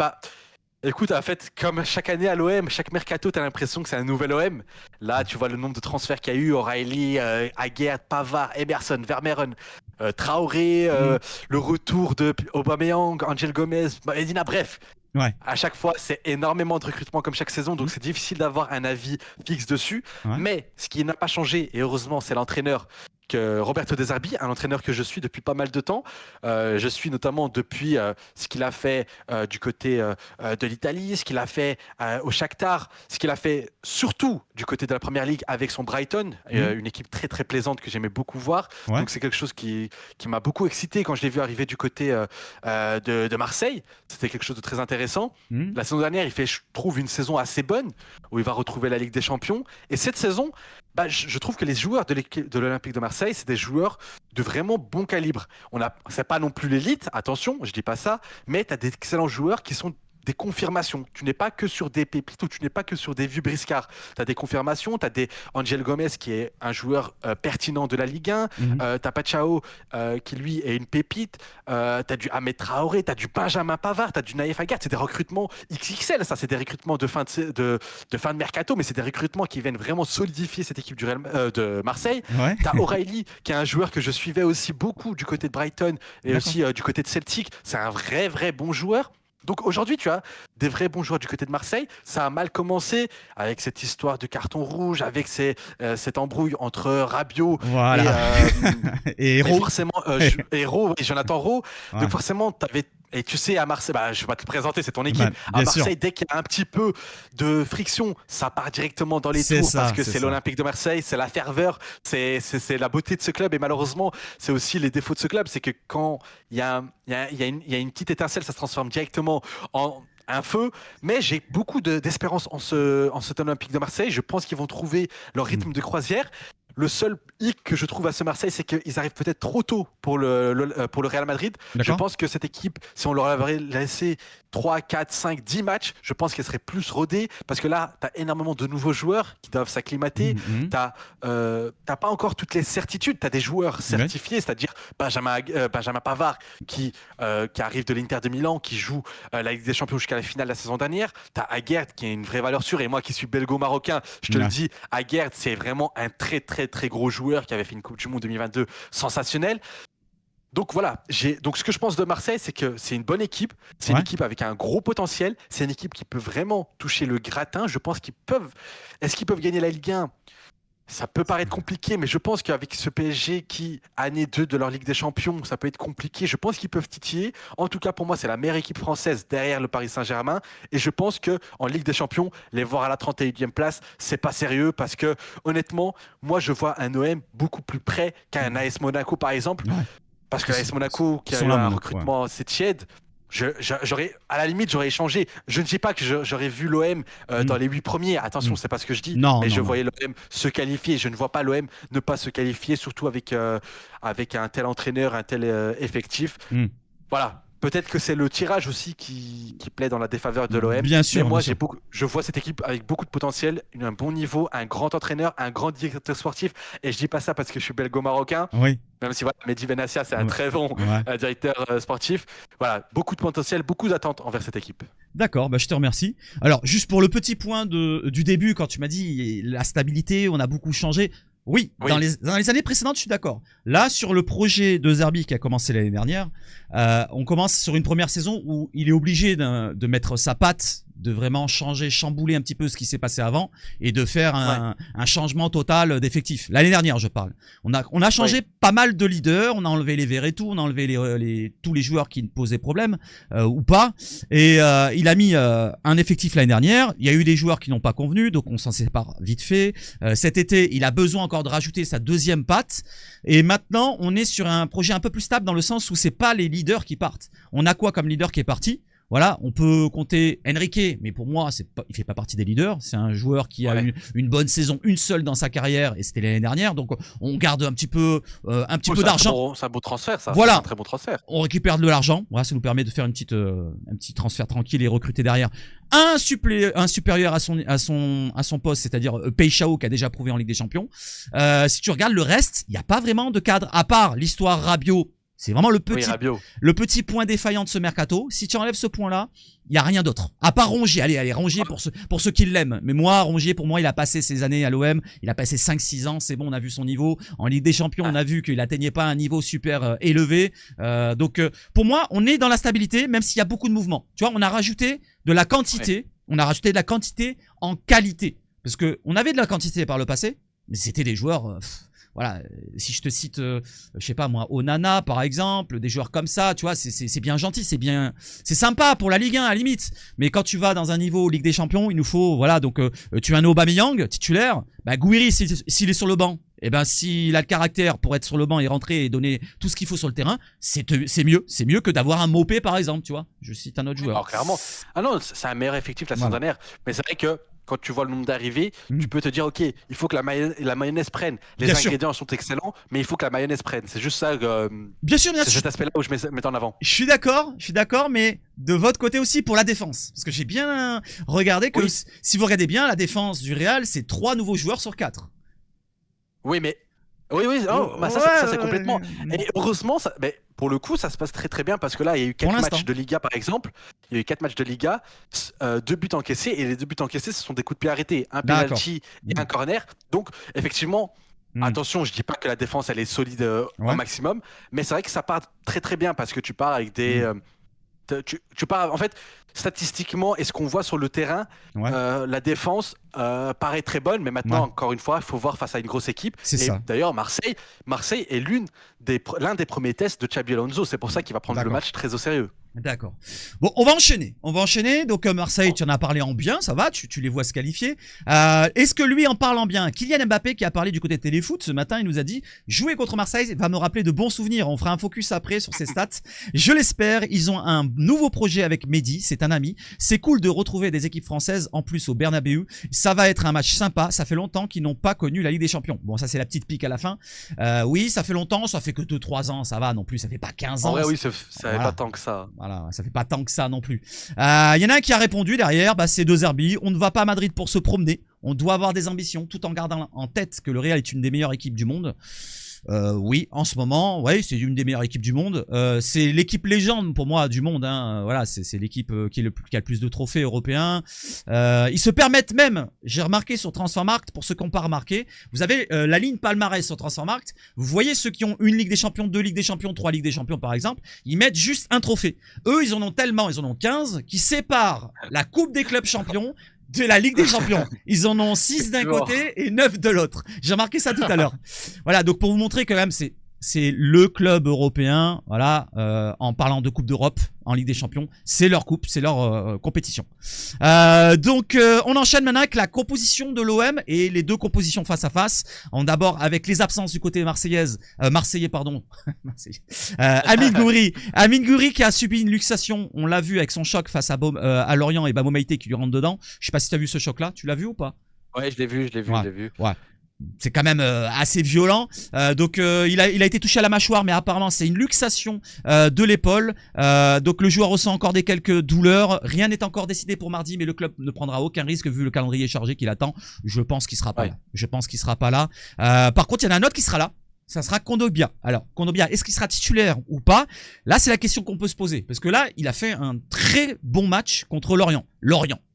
écoute, en fait, comme chaque année à l'OM, chaque mercato, t'as l'impression que c'est un nouvel OM. Là, tu vois le nombre de transferts qu'il y a eu, O'Reilly, Aguerd, Pavard, Emerson, Vermeeren, Traoré, le retour de Aubameyang, Angel Gomez, Medina, bref. Ouais. À chaque fois, c'est énormément de recrutement comme chaque saison, donc c'est difficile d'avoir un avis fixe dessus. Ouais. Mais ce qui n'a pas changé, et heureusement, c'est l'entraîneur, Roberto De Zerbi, un entraîneur que je suis depuis pas mal de temps. Je suis notamment depuis ce qu'il a fait du côté de l'Italie, ce qu'il a fait au Shakhtar, ce qu'il a fait surtout du côté de la Première Ligue avec son Brighton, une équipe très très plaisante que j'aimais beaucoup voir. Ouais. Donc c'est quelque chose qui m'a beaucoup excité quand je l'ai vu arriver du côté de Marseille. C'était quelque chose de très intéressant. La saison dernière, il fait, je trouve, une saison assez bonne où il va retrouver la Ligue des Champions. Et cette saison, je trouve que les joueurs de l'Olympique de Marseille, c'est des joueurs de vraiment bon calibre. C'est pas non plus l'élite, attention, je dis pas ça, mais tu as d'excellents joueurs qui sont des confirmations. Tu n'es pas que sur des pépites ou tu n'es pas que sur des vieux briscards. Tu as des confirmations, tu as des Angel Gomez qui est un joueur pertinent de la Ligue 1, tu as Pachao qui lui est une pépite, tu as du Ahmed Traoré, tu as du Benjamin Pavard, tu as du Naïf Aguerd. C'est des recrutements XXL, ça, c'est des recrutements de fin de mercato, mais c'est des recrutements qui viennent vraiment solidifier cette équipe de Marseille. Ouais. Tu as O'Reilly qui est un joueur que je suivais aussi beaucoup du côté de Brighton et aussi du côté de Celtic. C'est un vrai bon joueur. Donc aujourd'hui, tu as des vrais bons joueurs du côté de Marseille. Ça a mal commencé avec cette histoire de carton rouge, avec cette embrouille entre Rabiot et Hérault. Et forcément, Hérault et Jonathan Rowe. Ouais. Donc forcément, tu avais... Et tu sais, à Marseille, je vais pas te présenter, c'est ton équipe. À Marseille, sûr. Dès qu'il y a un petit peu de friction, ça part directement dans les tours parce que c'est l'Olympique de Marseille, c'est la ferveur, c'est la beauté de ce club. Et malheureusement, c'est aussi les défauts de ce club. C'est que quand il y a une petite étincelle, ça se transforme directement en un feu. Mais j'ai beaucoup d'espérance en cet Olympique de Marseille. Je pense qu'ils vont trouver leur rythme de croisière. Le seul hic que je trouve à ce Marseille, c'est qu'ils arrivent peut-être trop tôt pour le Real Madrid. Je pense que cette équipe, si on leur avait laissé 3, 4, 5, 10 matchs, je pense qu'elle serait plus rodée parce que là, tu as énormément de nouveaux joueurs qui doivent s'acclimater. Tu n'as pas encore toutes les certitudes. Tu as des joueurs certifiés, c'est-à-dire Benjamin Pavard qui arrive de l'Inter de Milan, qui joue la Ligue des Champions jusqu'à la finale la saison dernière. Tu as Aguerd qui est une vraie valeur sûre. Et moi qui suis belgo-marocain, je te le dis, Aguerd, c'est vraiment un très gros joueur qui avait fait une Coupe du Monde 2022 sensationnelle. Donc voilà, donc ce que je pense de Marseille, c'est que c'est une bonne équipe, c'est une équipe avec un gros potentiel, c'est une équipe qui peut vraiment toucher le gratin. Je pense est-ce qu'ils peuvent gagner la Ligue 1 ? Ça peut paraître compliqué, mais je pense qu'avec ce PSG qui, année 2 de leur Ligue des Champions, ça peut être compliqué. Je pense qu'ils peuvent titiller. En tout cas, pour moi, c'est la meilleure équipe française derrière le Paris Saint-Germain. Et je pense qu'en Ligue des Champions, les voir à la 31e place, c'est pas sérieux parce que, honnêtement, moi, je vois un OM beaucoup plus près qu'un AS Monaco, par exemple. Ouais. Parce que l'AS Monaco, qui a eu un recrutement assez tiède, à la limite, j'aurais échangé. Je ne dis pas que j'aurais vu l'OM dans les 8 premiers. Attention, c'est pas ce que je dis. Mais je voyais l'OM se qualifier. Je ne vois pas l'OM ne pas se qualifier, surtout avec un tel entraîneur, un tel effectif. Voilà. Peut-être que c'est le tirage aussi qui plaît dans la défaveur de l'OM. Bien sûr. Mais moi, je vois cette équipe avec beaucoup de potentiel, un bon niveau, un grand entraîneur, un grand directeur sportif. Et je dis pas ça parce que je suis belgo-marocain. Oui. Même si Mehdi Benassia, c'est un très bon directeur sportif. Voilà, beaucoup de potentiel, beaucoup d'attentes envers cette équipe. D'accord, je te remercie. Alors, juste pour le petit point du début, quand tu m'as dit la stabilité, on a beaucoup changé. Oui, dans les années précédentes, je suis d'accord. Là, sur le projet de Zerbi qui a commencé l'année dernière, on commence sur une première saison où il est obligé de mettre sa patte, de vraiment chambouler un petit peu ce qui s'est passé avant et de faire un changement total d'effectifs. L'année dernière, je parle. On a changé pas mal de leaders, on a enlevé les Verretou, on a enlevé tous les joueurs qui ne posaient problème ou pas. Et il a mis un effectif l'année dernière. Il y a eu des joueurs qui n'ont pas convenu, donc on s'en sépare vite fait. Cet été, il a besoin encore de rajouter sa deuxième patte. Et maintenant, on est sur un projet un peu plus stable dans le sens où c'est pas les leaders qui partent. On a quoi comme leader qui est parti ? Voilà, on peut compter Enrique, mais pour moi, il fait pas partie des leaders. C'est un joueur qui a une bonne saison, une seule dans sa carrière, et c'était l'année dernière. Donc, on garde un petit peu d'argent. C'est un beau transfert, ça. Voilà. C'est un très beau transfert. On récupère de l'argent. Voilà, ça nous permet de faire un petit transfert tranquille et recruter derrière un supérieur à son poste, c'est-à-dire Peixao qui a déjà prouvé en Ligue des Champions. Si tu regardes le reste, il n'y a pas vraiment de cadre, à part l'histoire Rabiot. C'est vraiment le petit point défaillant de ce mercato. Si tu enlèves ce point-là, il n'y a rien d'autre. À part Rongier. Allez, Rongier pour ceux qui l'aiment. Mais moi, Rongier, pour moi, il a passé ses années à l'OM. Il a passé 5-6 ans. C'est bon, on a vu son niveau. En Ligue des Champions, on a vu qu'il n'atteignait pas un niveau super élevé. Donc, pour moi, on est dans la stabilité, même s'il y a beaucoup de mouvements. Tu vois, on a rajouté de la quantité. Ouais. On a rajouté de la quantité en qualité. Parce qu'on avait de la quantité par le passé, mais c'était des joueurs... Voilà, si je te cite, je sais pas moi, Onana par exemple, des joueurs comme ça, tu vois, c'est bien gentil, c'est sympa pour la Ligue 1 à la limite. Mais quand tu vas dans un niveau Ligue des Champions, il nous faut, voilà, donc tu as un Aubameyang titulaire, bah Gouiri s'il est sur le banc, et ben s'il a le caractère pour être sur le banc et rentrer et donner tout ce qu'il faut sur le terrain, c'est mieux que d'avoir un Mopé par exemple, tu vois. Je cite un autre joueur. Alors clairement, c'est un meilleur effectif la saison dernière, mais c'est vrai que quand tu vois le nombre d'arrivées, tu peux te dire, ok, il faut que la mayonnaise prenne. Les ingrédients sont excellents, mais il faut que la mayonnaise prenne. C'est juste ça. Bien sûr. C'est cet aspect-là où je mets en avant. Je suis d'accord, mais de votre côté aussi pour la défense. Parce que j'ai bien regardé que si vous regardez bien, la défense du Real, c'est 3 nouveaux joueurs sur 4. Oui, mais... Oui, ça c'est complètement... Et heureusement, pour le coup, ça se passe très très bien parce que là, il y a eu 4 matchs de Liga par exemple. Il y a eu 4 matchs de Liga, 2 buts encaissés, et les 2 buts encaissés, ce sont des coups de pied arrêtés. Un penalty et un corner. Donc, effectivement, attention, je dis pas que la défense, elle est solide au maximum, mais c'est vrai que ça part très très bien parce que tu pars avec des... Tu pars, en fait, statistiquement, et ce qu'on voit sur le terrain, la défense paraît très bonne, mais maintenant, encore une fois, il faut voir face à une grosse équipe. D'ailleurs, Marseille est l'un des premiers tests de Xabi Alonso. C'est pour ça qu'il va prendre le match très au sérieux. D'accord. Bon, on va enchaîner. Donc Marseille, tu en as parlé en bien, ça va, tu les vois se qualifier. Est-ce que lui en parle en bien? Kylian Mbappé qui a parlé du côté de Téléfoot ce matin, il nous a dit jouer contre Marseille va me rappeler de bons souvenirs. On fera un focus après sur ses stats. Je l'espère. Ils ont un nouveau projet avec Mehdi, c'est un ami. C'est cool de retrouver des équipes françaises en plus au Bernabeu. Ça va être un match sympa. Ça fait longtemps qu'ils n'ont pas connu la Ligue des Champions. Bon, ça c'est la petite pique à la fin. Oui, ça fait longtemps, ça fait que 2-3 ans, ça va non plus, ça fait pas 15 ans. En vrai, oui, ça fait pas tant que ça. Voilà, ça fait pas tant que ça non plus. Y en a un qui a répondu derrière, c'est De Zerbi. On ne va pas à Madrid pour se promener. On doit avoir des ambitions tout en gardant en tête que le Real est une des meilleures équipes du monde. Oui, en ce moment, c'est une des meilleures équipes du monde. C'est l'équipe légende pour moi du monde. Voilà, c'est l'équipe qui a le plus de trophées européens. Ils se permettent même, j'ai remarqué sur Transfermarkt, pour ceux qui n'ont pas remarqué, vous avez la ligne palmarès sur Transfermarkt. Vous voyez ceux qui ont une Ligue des Champions, 2 Ligues des Champions, 3 Ligues des Champions par exemple, ils mettent juste un trophée. Eux, ils en ont 15 qui séparent la Coupe des clubs champions de la Ligue des Champions. Ils en ont 6 d'un côté et 9 de l'autre. J'ai remarqué ça tout à l'heure. Voilà, donc pour vous montrer quand même, c'est le club européen, voilà, en parlant de Coupe d'Europe, en Ligue des Champions, c'est leur coupe, c'est leur compétition. Donc on enchaîne maintenant avec la composition de l'OM et les 2 compositions face à face. D'abord avec les absences du côté marseillais, Amine Gouiri qui a subi une luxation, on l'a vu avec son choc face à Lorient et Bamo Maïté qui lui rentre dedans. Je sais pas si tu as vu ce choc-là, tu l'as vu ou pas? Ouais, je l'ai vu. Ouais. C'est quand même assez violent. Donc il a été touché à la mâchoire, mais apparemment c'est une luxation de l'épaule. Donc le joueur ressent encore quelques douleurs. Rien n'est encore décidé pour mardi, mais le club ne prendra aucun risque vu le calendrier chargé qu'il attend. Je pense qu'il sera pas là. Par contre, il y en a un autre qui sera là. Ça sera Kondogbia. Alors, Kondogbia, est-ce qu'il sera titulaire ou pas? Là, c'est la question qu'on peut se poser. Parce que là, il a fait un très bon match contre Lorient.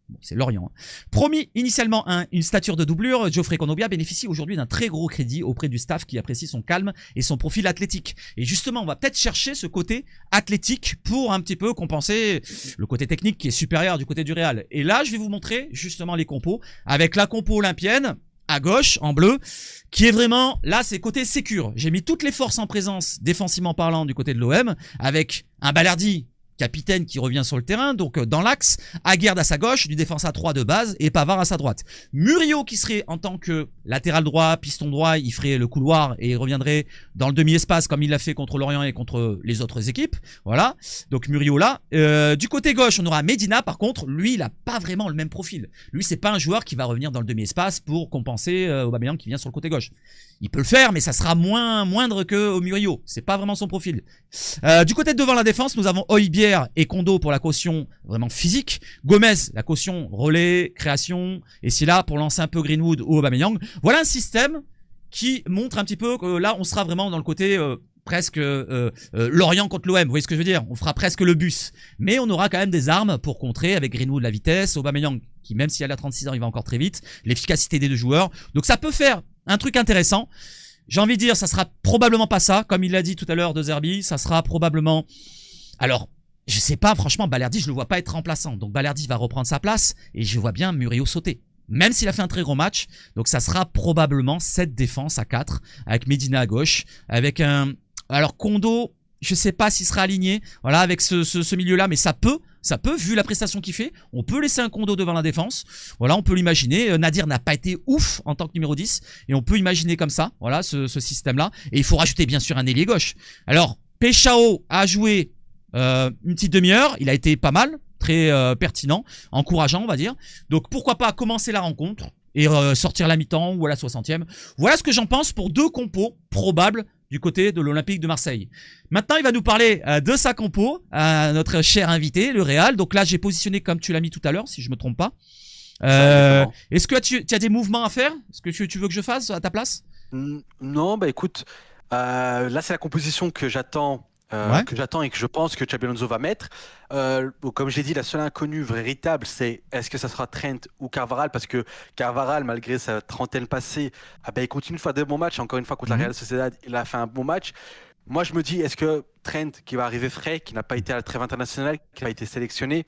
Bon, c'est Lorient. Promis initialement une stature de doublure, Geoffrey Kondogbia bénéficie aujourd'hui d'un très gros crédit auprès du staff qui apprécie son calme et son profil athlétique. Et justement, on va peut-être chercher ce côté athlétique pour un petit peu compenser le côté technique qui est supérieur du côté du Real. Et là, je vais vous montrer justement les compos avec la compo olympienne à gauche, en bleu, qui est vraiment, là, c'est côté sécure. J'ai mis toutes les forces en présence, défensivement parlant, du côté de l'OM, avec un Balerdi capitaine qui revient sur le terrain, donc dans l'axe, Aguerd à sa gauche, du défense à 3 de base et Pavard à sa droite. Murillo qui serait en tant que latéral droit, piston droit, il ferait le couloir et il reviendrait dans le demi-espace comme il l'a fait contre Lorient et contre les autres équipes. Voilà, donc Murillo là. Du côté gauche, on aura Medina par contre, lui il a pas vraiment le même profil. Lui c'est pas un joueur qui va revenir dans le demi-espace pour compenser Aubameyang qui vient sur le côté gauche. Il peut le faire, mais ça sera moindre que au Murillo. C'est pas vraiment son profil. Du côté de devant la défense, nous avons Højbjerg et Kondo pour la caution vraiment physique. Gomez, la caution relais, création. Et c'est là pour lancer un peu Greenwood ou Aubameyang. Voilà un système qui montre un petit peu que là, on sera vraiment dans le côté presque Lorient contre l'OM. Vous voyez ce que je veux dire? On fera presque le bus. Mais on aura quand même des armes pour contrer avec Greenwood la vitesse, Aubameyang qui même s'il a 36 ans, il va encore très vite. L'efficacité des deux joueurs. Donc ça peut faire un truc intéressant. J'ai envie de dire, ça sera probablement pas ça, comme il l'a dit tout à l'heure de Zerbi, ça sera probablement... Alors, je sais pas, franchement, Balerdi, je le vois pas être remplaçant. Donc Balerdi va reprendre sa place et je vois bien Murillo sauter. Même s'il a fait un très gros match. Donc ça sera probablement cette défense à 4, avec Medina à gauche, avec un... Alors Kondo, je sais pas s'il sera aligné, voilà, avec ce milieu-là, mais ça peut, vu la prestation qu'il fait, on peut laisser un Kondo devant la défense. Voilà, on peut l'imaginer. Nadir n'a pas été ouf en tant que numéro 10. Et on peut imaginer comme ça, voilà, ce système-là. Et il faut rajouter bien sûr un ailier gauche. Alors, Peshao a joué une petite demi-heure. Il a été pas mal, très pertinent, encourageant, on va dire. Donc, pourquoi pas commencer la rencontre et sortir la mi-temps ou à la 60e. Voilà ce que j'en pense pour deux compos probables du côté de l'Olympique de Marseille. Maintenant, il va nous parler de sa compo, notre cher invité, le Real. Donc là, j'ai positionné comme tu l'as mis tout à l'heure, si je me trompe pas. Est-ce que tu as des mouvements à faire? Est-ce que tu veux que je fasse à ta place? Non, bah écoute, là c'est la composition que j'attends. Et que je pense que Xabi Alonso va mettre. Comme je l'ai dit, la seule inconnue véritable, c'est est-ce que ça sera Trent ou Carvajal, parce que Carvajal, malgré sa trentaine passée, il continue de faire des bons matchs. Encore une fois, contre la Real Sociedad, il a fait un bon match. Moi, je me dis, est-ce que Trent, qui va arriver frais, qui n'a pas été à la trêve internationale, qui n'a pas été sélectionné,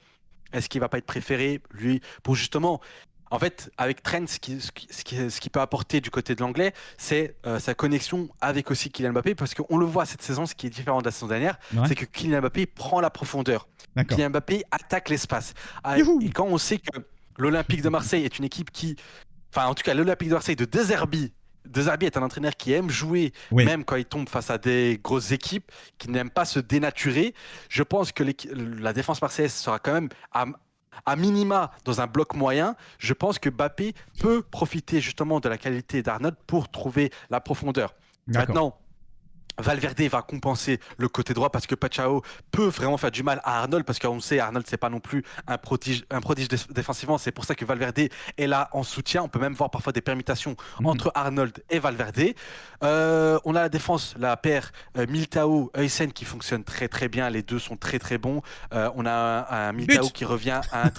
est-ce qu'il va pas être préféré, lui, pour justement... En fait, avec Trent, ce qui peut apporter du côté de l'anglais, c'est sa connexion avec aussi Kylian Mbappé, parce qu'on le voit cette saison, ce qui est différent de la saison dernière, c'est que Kylian Mbappé prend la profondeur. Kylian Mbappé attaque l'espace. Et quand on sait que l'Olympique de Marseille est une équipe qui... Enfin, en tout cas, l'Olympique de Marseille de De Zerbi est un entraîneur qui aime jouer, même quand il tombe face à des grosses équipes, qui n'aime pas se dénaturer. Je pense que la défense marseillaise sera quand même... à minima dans un bloc moyen, je pense que Mbappé peut profiter justement de la qualité d'Arnold pour trouver la profondeur. Maintenant, Valverde va compenser le côté droit parce que Pachao peut vraiment faire du mal à Arnold, parce qu'on sait Arnold c'est pas non plus un prodige défensivement, c'est pour ça que Valverde est là en soutien. On peut même voir parfois des permutations entre Arnold et Valverde. On a la défense, la paire Militao Højsen qui fonctionne très très bien, les deux sont très très bons. On a un Militao qui revient à un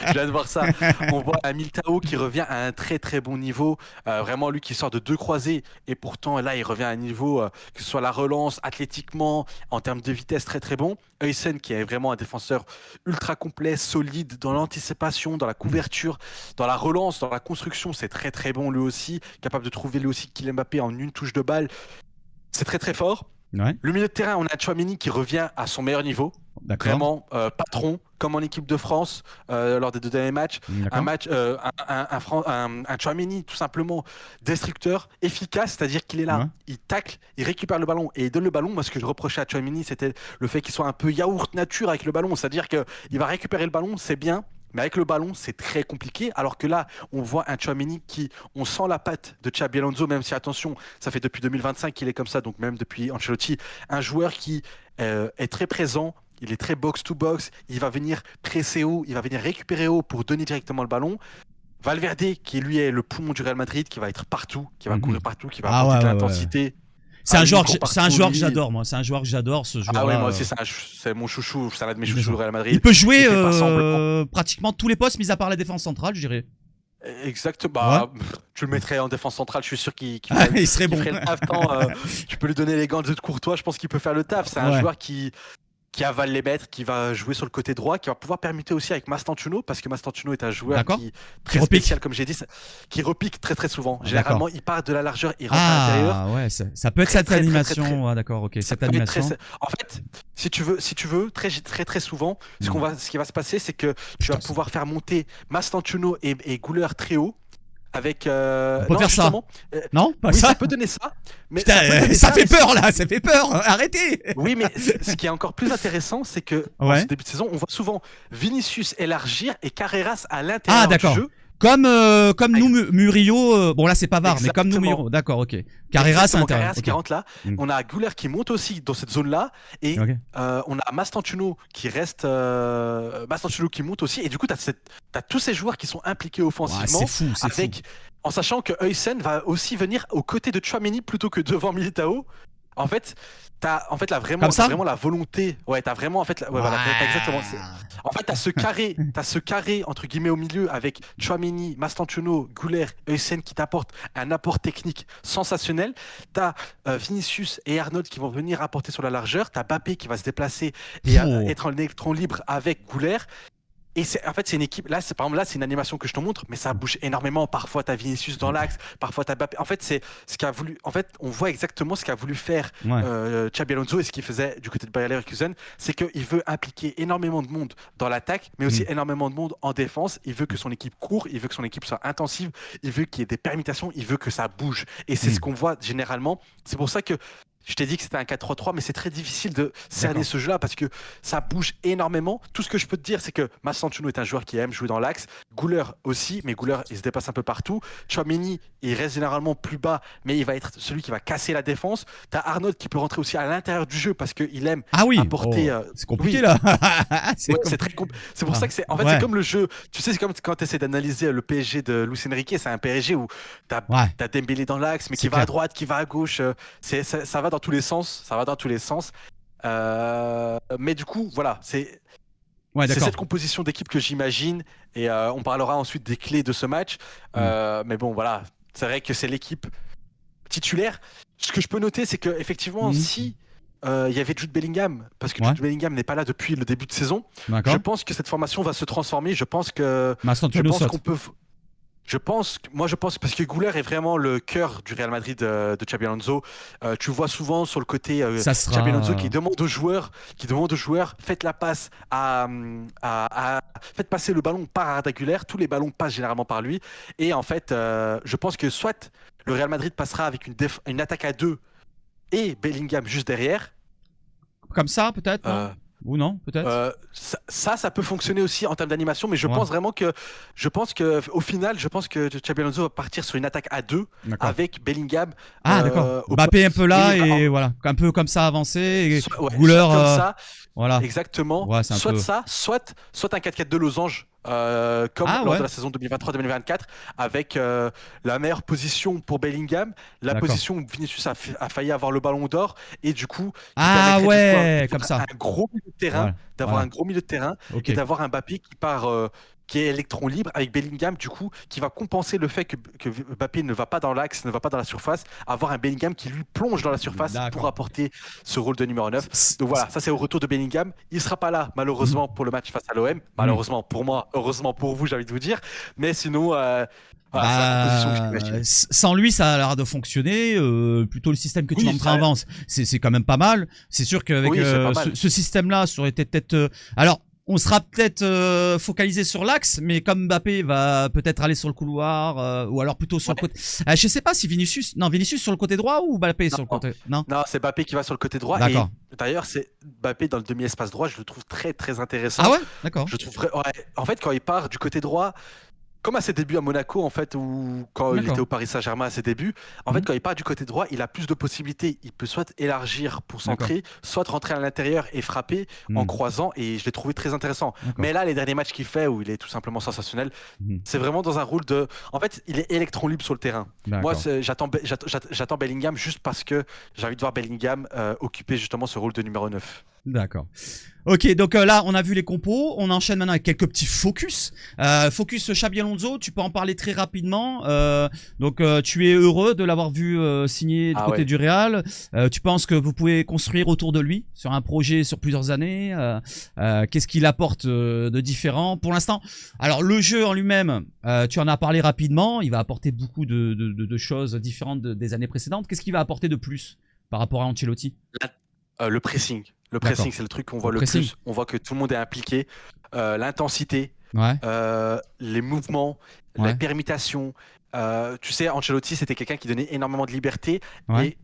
je viens de voir ça. On voit un Militao qui revient à un très très bon niveau, vraiment lui qui sort de deux croisés et pourtant là il revient à un niveau que ce soit la relance, athlétiquement, en termes de vitesse, très très bon. Højsen qui est vraiment un défenseur ultra complet, solide dans l'anticipation, dans la couverture, dans la relance, dans la construction, c'est très très bon lui aussi, capable de trouver lui aussi Kylian Mbappé en une touche de balle. C'est très très fort. Le milieu de terrain, on a Tchouaméni qui revient à son meilleur niveau. Vraiment patron, comme en équipe de France lors des deux derniers matchs. Un Tchouaméni tout simplement destructeur, efficace, c'est-à-dire qu'il est là, il tacle, il récupère le ballon et il donne le ballon. Moi, ce que je reprochais à Tchouaméni, c'était le fait qu'il soit un peu yaourt nature avec le ballon, c'est-à-dire qu'il va récupérer le ballon, c'est bien. Mais avec le ballon, c'est très compliqué. Alors que là, on voit un Tchouaméni on sent la patte de Xabi Alonso, même si, attention, ça fait depuis 2025 qu'il est comme ça, donc même depuis Ancelotti, un joueur qui est très présent, il est très box-to-box, il va venir presser haut, il va venir récupérer haut pour donner directement le ballon. Valverde, qui lui est le poumon du Real Madrid, qui va être partout, qui va courir partout, qui va apporter de l'intensité. C'est un joueur que j'adore, moi. C'est un joueur que j'adore, ce joueur. Ah ouais, moi aussi, c'est mon chouchou. C'est l'un de mes chouchous au Real Madrid. Il peut jouer pratiquement tous les postes, mis à part la défense centrale, je dirais. Exactement. Tu le mettrais en défense centrale, je suis sûr qu'il il serait bon. ferait le taf. Tu peux lui donner les gants de Courtois, je pense qu'il peut faire le taf. C'est un joueur qui qui avale les mètres, qui va jouer sur le côté droit, qui va pouvoir permuter aussi avec Mastantuono, parce que Mastantuono est un joueur qui très spécial, comme j'ai dit, qui repique très très souvent. Généralement, il part de la largeur, il rentre à l'intérieur. Ah ouais, ça peut être cette animation. Ah, d'accord, ok. Cette animation. En fait, si tu veux, très souvent, ce qui va se passer, c'est que tu vas pouvoir faire monter Mastantuono et Güler très haut. Avec on peut faire ça. Non, pas oui, ça. Ça peut donner ça. Mais putain, ça fait peur là, ça fait peur. Arrêtez. Oui, mais ce qui est encore plus intéressant, c'est que en ce début de saison, on voit souvent Vinicius élargir et Carreras à l'intérieur du jeu. Comme nous Murillo, bon là c'est pas VAR, mais comme nous Murillo, d'accord, ok. Carreras à l'intérieur. Carreras qui rentre là. On a Güler qui monte aussi dans cette zone-là, et on a Mastantuono qui reste, Mastantuono qui monte aussi, et du coup t'as tous ces joueurs qui sont impliqués offensivement. C'est fou, c'est fou. En sachant que Huysen va aussi venir aux côtés de Tchouaméni plutôt que devant Militao. En fait, t'as vraiment la volonté. Ouais, t'as vraiment voilà, t'as exactement. En fait, t'as ce carré entre guillemets au milieu avec Tchouaméni, Mastantuono, Güler, Huysen qui t'apportent un apport technique sensationnel. T'as Vinicius et Arnold qui vont venir apporter sur la largeur. T'as Mbappé qui va se déplacer et être en électron libre avec Güler. Et en fait, c'est une équipe. Là, par exemple, c'est une animation que je te montre, mais ça bouge énormément. Parfois, t'as Vinicius dans l'axe, parfois t'as Mbappé. En fait, c'est ce qu'a voulu. En fait, on voit exactement ce qu'a voulu faire Xabi Alonso et ce qu'il faisait du côté de Bayer Leverkusen, c'est qu'il veut impliquer énormément de monde dans l'attaque, mais aussi énormément de monde en défense. Il veut que son équipe court, il veut que son équipe soit intensive, il veut qu'il y ait des permutations, il veut que ça bouge. Et c'est ce qu'on voit généralement. C'est pour ça que je t'ai dit que c'était un 4-3-3, mais c'est très difficile de cerner ce jeu-là parce que ça bouge énormément. Tout ce que je peux te dire, c'est que Mastantuono est un joueur qui aime jouer dans l'axe. Güler aussi, mais Güler, il se dépasse un peu partout. Tchouaméni, il reste généralement plus bas, mais il va être celui qui va casser la défense. T'as Arnold qui peut rentrer aussi à l'intérieur du jeu parce qu'il aime apporter... c'est compliqué là. C'est très compliqué. C'est pour ça que c'est... En fait, c'est comme le jeu... Tu sais, c'est comme quand tu essaies d'analyser le PSG de Luis Enrique, c'est un PSG où t'as Dembélé dans l'axe, mais qui va à droite, qui va à gauche. Ça va dans tous les sens, mais du coup, voilà, c'est cette composition d'équipe que j'imagine, et on parlera ensuite des clés de ce match. Mais bon, voilà, c'est vrai que c'est l'équipe titulaire. Ce que je peux noter, c'est que effectivement, si il y avait Jude Bellingham, parce que Jude Bellingham n'est pas là depuis le début de saison, je pense que cette formation va se transformer. Je pense qu'on peut. Je pense parce que Güler est vraiment le cœur du Real Madrid de Xabi Alonso. Tu vois souvent sur le côté Xabi Alonso qui demande aux joueurs, faites la passe faites passer le ballon par Arda Güler. Tous les ballons passent généralement par lui. Et en fait, je pense que soit le Real Madrid passera avec une attaque à 2 et Bellingham juste derrière. Comme ça, peut-être. Ou non, peut-être. Ça peut fonctionner aussi en termes d'animation, mais je pense qu'au final, Xabi Alonso va partir sur une attaque à 2 avec Bellingham. D'accord. Mbappé un peu là et voilà, un peu comme ça avancé. Et Güler, comme ça. Voilà. Exactement. Ouais, soit peu... ça, soit un 4-4-2 losange. Comme lors de la saison 2023-2024, avec la meilleure position pour Bellingham, la position où Vinicius a failli avoir le ballon d'or, et du coup, comme ça, un gros milieu de terrain, un gros milieu de terrain, et d'avoir un Mbappé qui part, qui est électron libre avec Bellingham, du coup, qui va compenser le fait que Mbappé ne va pas dans l'axe, ne va pas dans la surface, avoir un Bellingham qui lui plonge dans la surface pour apporter ce rôle de numéro 9. Donc voilà, ça c'est au retour de Bellingham. Il sera pas là, malheureusement, pour le match face à l'OM. Malheureusement pour moi, heureusement pour vous, j'ai envie de vous dire. Mais sinon, sans lui, ça a l'air de fonctionner. Plutôt le système que tu montres avant, c'est quand même pas mal. C'est sûr qu'avec ce système-là, ça aurait été peut-être... Alors, on sera peut-être focalisé sur l'axe, mais comme Mbappé va peut-être aller sur le couloir, ou alors plutôt sur le côté. Je sais pas si Vinicius sur le côté droit ou Mbappé sur le côté. Non, c'est Mbappé qui va sur le côté droit. D'accord. Et d'ailleurs, c'est Mbappé dans le demi-espace droit. Je le trouve très très intéressant. Ah ouais, d'accord. Je trouve en fait, quand il part du côté droit. Comme à ses débuts à Monaco, en fait, ou quand il était au Paris Saint-Germain à ses débuts, en fait, quand il part du côté droit, il a plus de possibilités. Il peut soit élargir pour centrer, soit rentrer à l'intérieur et frapper en croisant. Et je l'ai trouvé très intéressant. Mais là, les derniers matchs qu'il fait, où il est tout simplement sensationnel, c'est vraiment dans un rôle de... En fait, il est électron libre sur le terrain. Moi, j'attends Bellingham juste parce que j'ai envie de voir Bellingham occuper justement ce rôle de numéro 9. D'accord. Ok, donc là, on a vu les compos. On enchaîne maintenant avec quelques petits focus. Focus Xabi Alonso, tu peux en parler très rapidement. Donc, tu es heureux de l'avoir vu signer du côté du Real. Tu penses que vous pouvez construire autour de lui sur un projet sur plusieurs années. Qu'est-ce qu'il apporte de différent pour l'instant? Alors, le jeu en lui-même, tu en as parlé rapidement. Il va apporter beaucoup de choses différentes des années précédentes. Qu'est-ce qu'il va apporter de plus par rapport à Ancelotti? Le pressing. Le pressing, c'est le truc qu'on voit le plus. On voit que tout le monde est impliqué. L'intensité, les mouvements, la permutation. Tu sais, Ancelotti, c'était quelqu'un qui donnait énormément de liberté. Et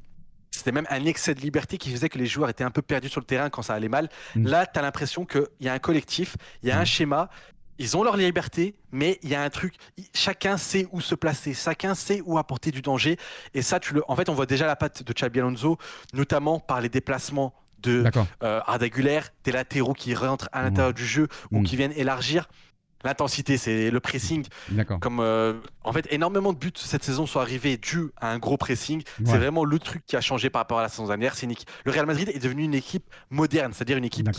c'était même un excès de liberté qui faisait que les joueurs étaient un peu perdus sur le terrain quand ça allait mal. Là, tu as l'impression qu'il y a un collectif, il y a un schéma. Ils ont leur liberté, mais il y a un truc. Chacun sait où se placer, chacun sait où apporter du danger. Et ça, en fait, on voit déjà la patte de Xabi Alonso, notamment par les déplacements de Arda Güler, des latéraux qui rentrent à l'intérieur du jeu ou qui viennent élargir. L'intensité, c'est le pressing. Comme en fait, énormément de buts cette saison sont arrivés dû à un gros pressing. C'est vraiment le truc qui a changé par rapport à la saison dernière. Le Real Madrid est devenu une équipe moderne, c'est-à-dire une équipe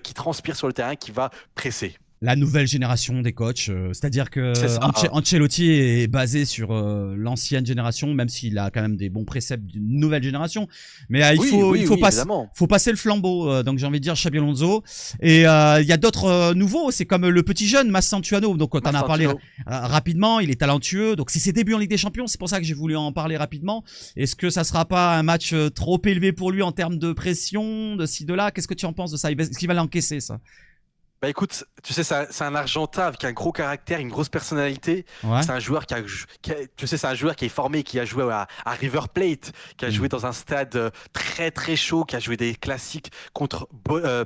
qui transpire sur le terrain, qui va presser. La nouvelle génération des coachs, c'est-à-dire que Ancelotti est basé sur l'ancienne génération, même s'il a quand même des bons préceptes d'une nouvelle génération. Mais il faut passer le flambeau. Donc j'ai envie de dire Xabi Alonso. Et il y a d'autres nouveaux. C'est comme le petit jeune Massantuano. Donc on en a parlé rapidement. Il est talentueux. Donc c'est ses débuts en Ligue des Champions. C'est pour ça que j'ai voulu en parler rapidement. Est-ce que ça sera pas un match trop élevé pour lui en termes de pression, de ci de là? Qu'est-ce que tu en penses de ça? Est-ce qu'il va l'encaisser, ça? Bah écoute, tu sais, c'est un Argentin avec un gros caractère, une grosse personnalité. C'est un joueur c'est un joueur qui est formé, qui a joué à River Plate, qui a joué dans un stade très très chaud, qui a joué des classiques contre Boca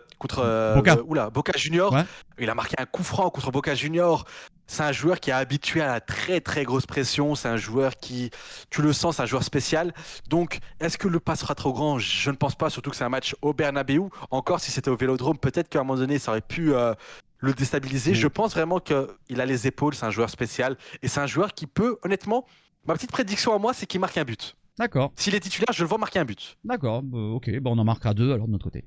Junior. Il a marqué un coup franc contre Boca Junior. C'est un joueur qui est habitué à la très très grosse pression. C'est un joueur qui, tu le sens, c'est un joueur spécial. Donc, est-ce que le pas sera trop grand? Je ne pense pas, surtout que c'est un match au Bernabéu. Encore, si c'était au Vélodrome, peut-être qu'à un moment donné, ça aurait pu le déstabiliser. Je pense vraiment qu'il a les épaules, c'est un joueur spécial. Et c'est un joueur qui peut, honnêtement, ma petite prédiction à moi, c'est qu'il marque un but. D'accord. S'il est titulaire, je le vois marquer un but. D'accord, ok, bon, on en marquera 2 alors de notre côté.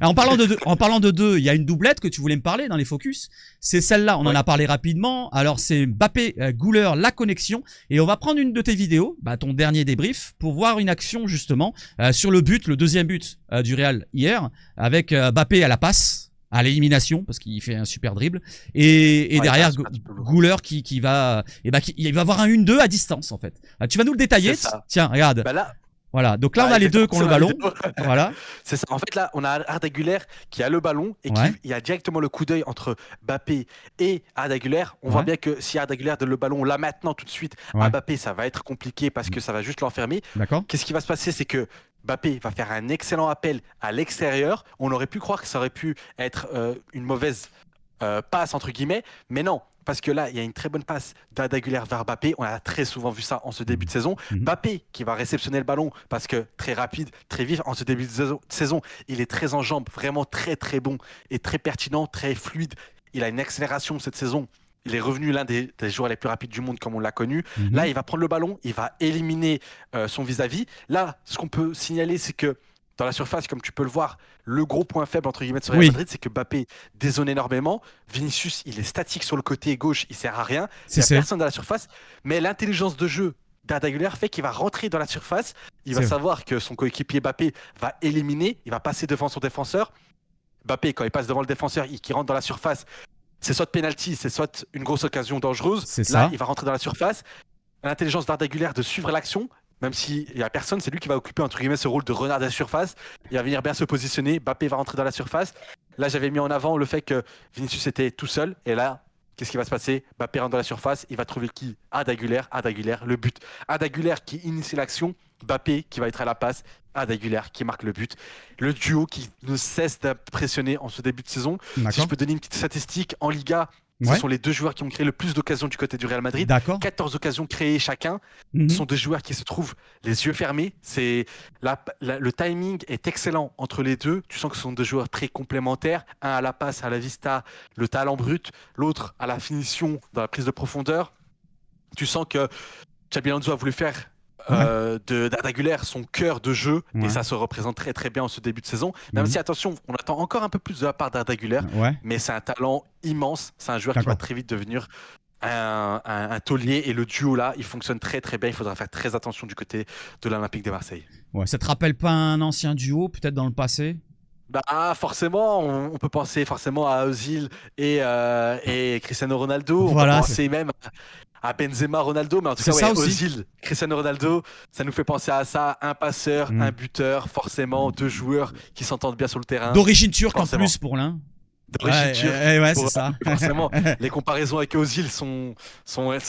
En parlant de 2, il y a une doublette que tu voulais me parler dans les focus. C'est celle-là, on en a parlé rapidement. Alors c'est Mbappé, Güler, la connexion. Et on va prendre une de tes vidéos, ton dernier débrief, pour voir une action justement sur le but, le deuxième but du Real hier, avec Mbappé à la passe, à l'élimination, parce qu'il fait un super dribble, et derrière Güler qui va il va avoir un 1-2 à distance en fait. Tu vas nous le détailler. Tiens, regarde. Voilà, donc là on a les deux qui ont le ballon. Voilà. C'est ça. En fait là, on a Arda Güler qui a le ballon et il y a directement le coup d'œil entre Mbappé et Arda Güler. On voit bien que si Arda Güler donne le ballon là maintenant tout de suite à Mbappé, ça va être compliqué parce que ça va juste l'enfermer. Qu'est-ce qui va se passer, c'est que Mbappé va faire un excellent appel à l'extérieur. On aurait pu croire que ça aurait pu être une mauvaise passe entre guillemets, mais non. Parce que là, il y a une très bonne passe d'Arda Güler vers Mbappé. On a très souvent vu ça en ce début de saison. Mbappé qui va réceptionner le ballon parce que très rapide, très vif en ce début de saison. Il est très en jambes, vraiment très très bon et très pertinent, très fluide. Il a une accélération cette saison. Il est revenu l'un des joueurs les plus rapides du monde comme on l'a connu. Là, il va prendre le ballon, il va éliminer son vis-à-vis. Là, ce qu'on peut signaler, c'est que dans la surface, comme tu peux le voir, le gros point faible entre guillemets sur Real Madrid, c'est que Mbappé dézone énormément. Vinicius, il est statique sur le côté gauche, il sert à rien. Il n'y a personne dans la surface. Mais l'intelligence de jeu d'Arda Güler fait qu'il va rentrer dans la surface. Il va savoir que son coéquipier Mbappé va éliminer. Il va passer devant son défenseur. Mbappé, quand il passe devant le défenseur, qui rentre dans la surface, c'est soit penalty, c'est soit une grosse occasion dangereuse. Là, il va rentrer dans la surface. L'intelligence d'Arda Güler de suivre l'action. Même s'il n'y a personne, c'est lui qui va occuper entre guillemets ce rôle de renard de la surface. Il va venir bien se positionner. Mbappé va rentrer dans la surface. Là, j'avais mis en avant le fait que Vinicius était tout seul. Et là, qu'est-ce qui va se passer? Mbappé rentre dans la surface. Il va trouver qui? Arda Güler, le but. Arda Güler qui initie l'action. Mbappé qui va être à la passe. Arda Güler qui marque le but. Le duo qui ne cesse d'impressionner en ce début de saison. Si je peux donner une petite statistique, en Liga, ce sont les deux joueurs qui ont créé le plus d'occasions du côté du Real Madrid. 14 occasions créées chacun. Ce sont deux joueurs qui se trouvent les yeux fermés. Le timing est excellent entre les deux. Tu sens que ce sont deux joueurs très complémentaires. Un à la passe, à la vista, le talent brut. L'autre à la finition, dans la prise de profondeur. Tu sens que Xabi Alonso a voulu faire d'Arda Güler, son cœur de jeu, Ouais. et ça se représente très très bien en ce début de saison. Même Mhm. si, attention, on attend encore un peu plus de la part d'Arda Güler, Ouais, mais c'est un talent immense. C'est un joueur qui va d'accord. très vite devenir un taulier, et le duo là, il fonctionne très très bien. Il faudra faire très attention du côté de l'Olympique de Marseille. Ouais, ça te rappelle pas un ancien duo, peut-être dans le passé? Bah forcément, on peut penser forcément à Özil et Cristiano Ronaldo. On peut Voilà, penser même à Benzema, Ronaldo, mais en tout c'est cas, ça ouais, aussi. Özil, Cristiano Ronaldo, ça nous fait penser à ça. Un passeur, Mm. un buteur, forcément, deux joueurs qui s'entendent bien sur le terrain, D'origine turque en forcément. plus pour l'un. D'origine turque, Ouais, c'est pour ça. forcément, les comparaisons avec Özil sont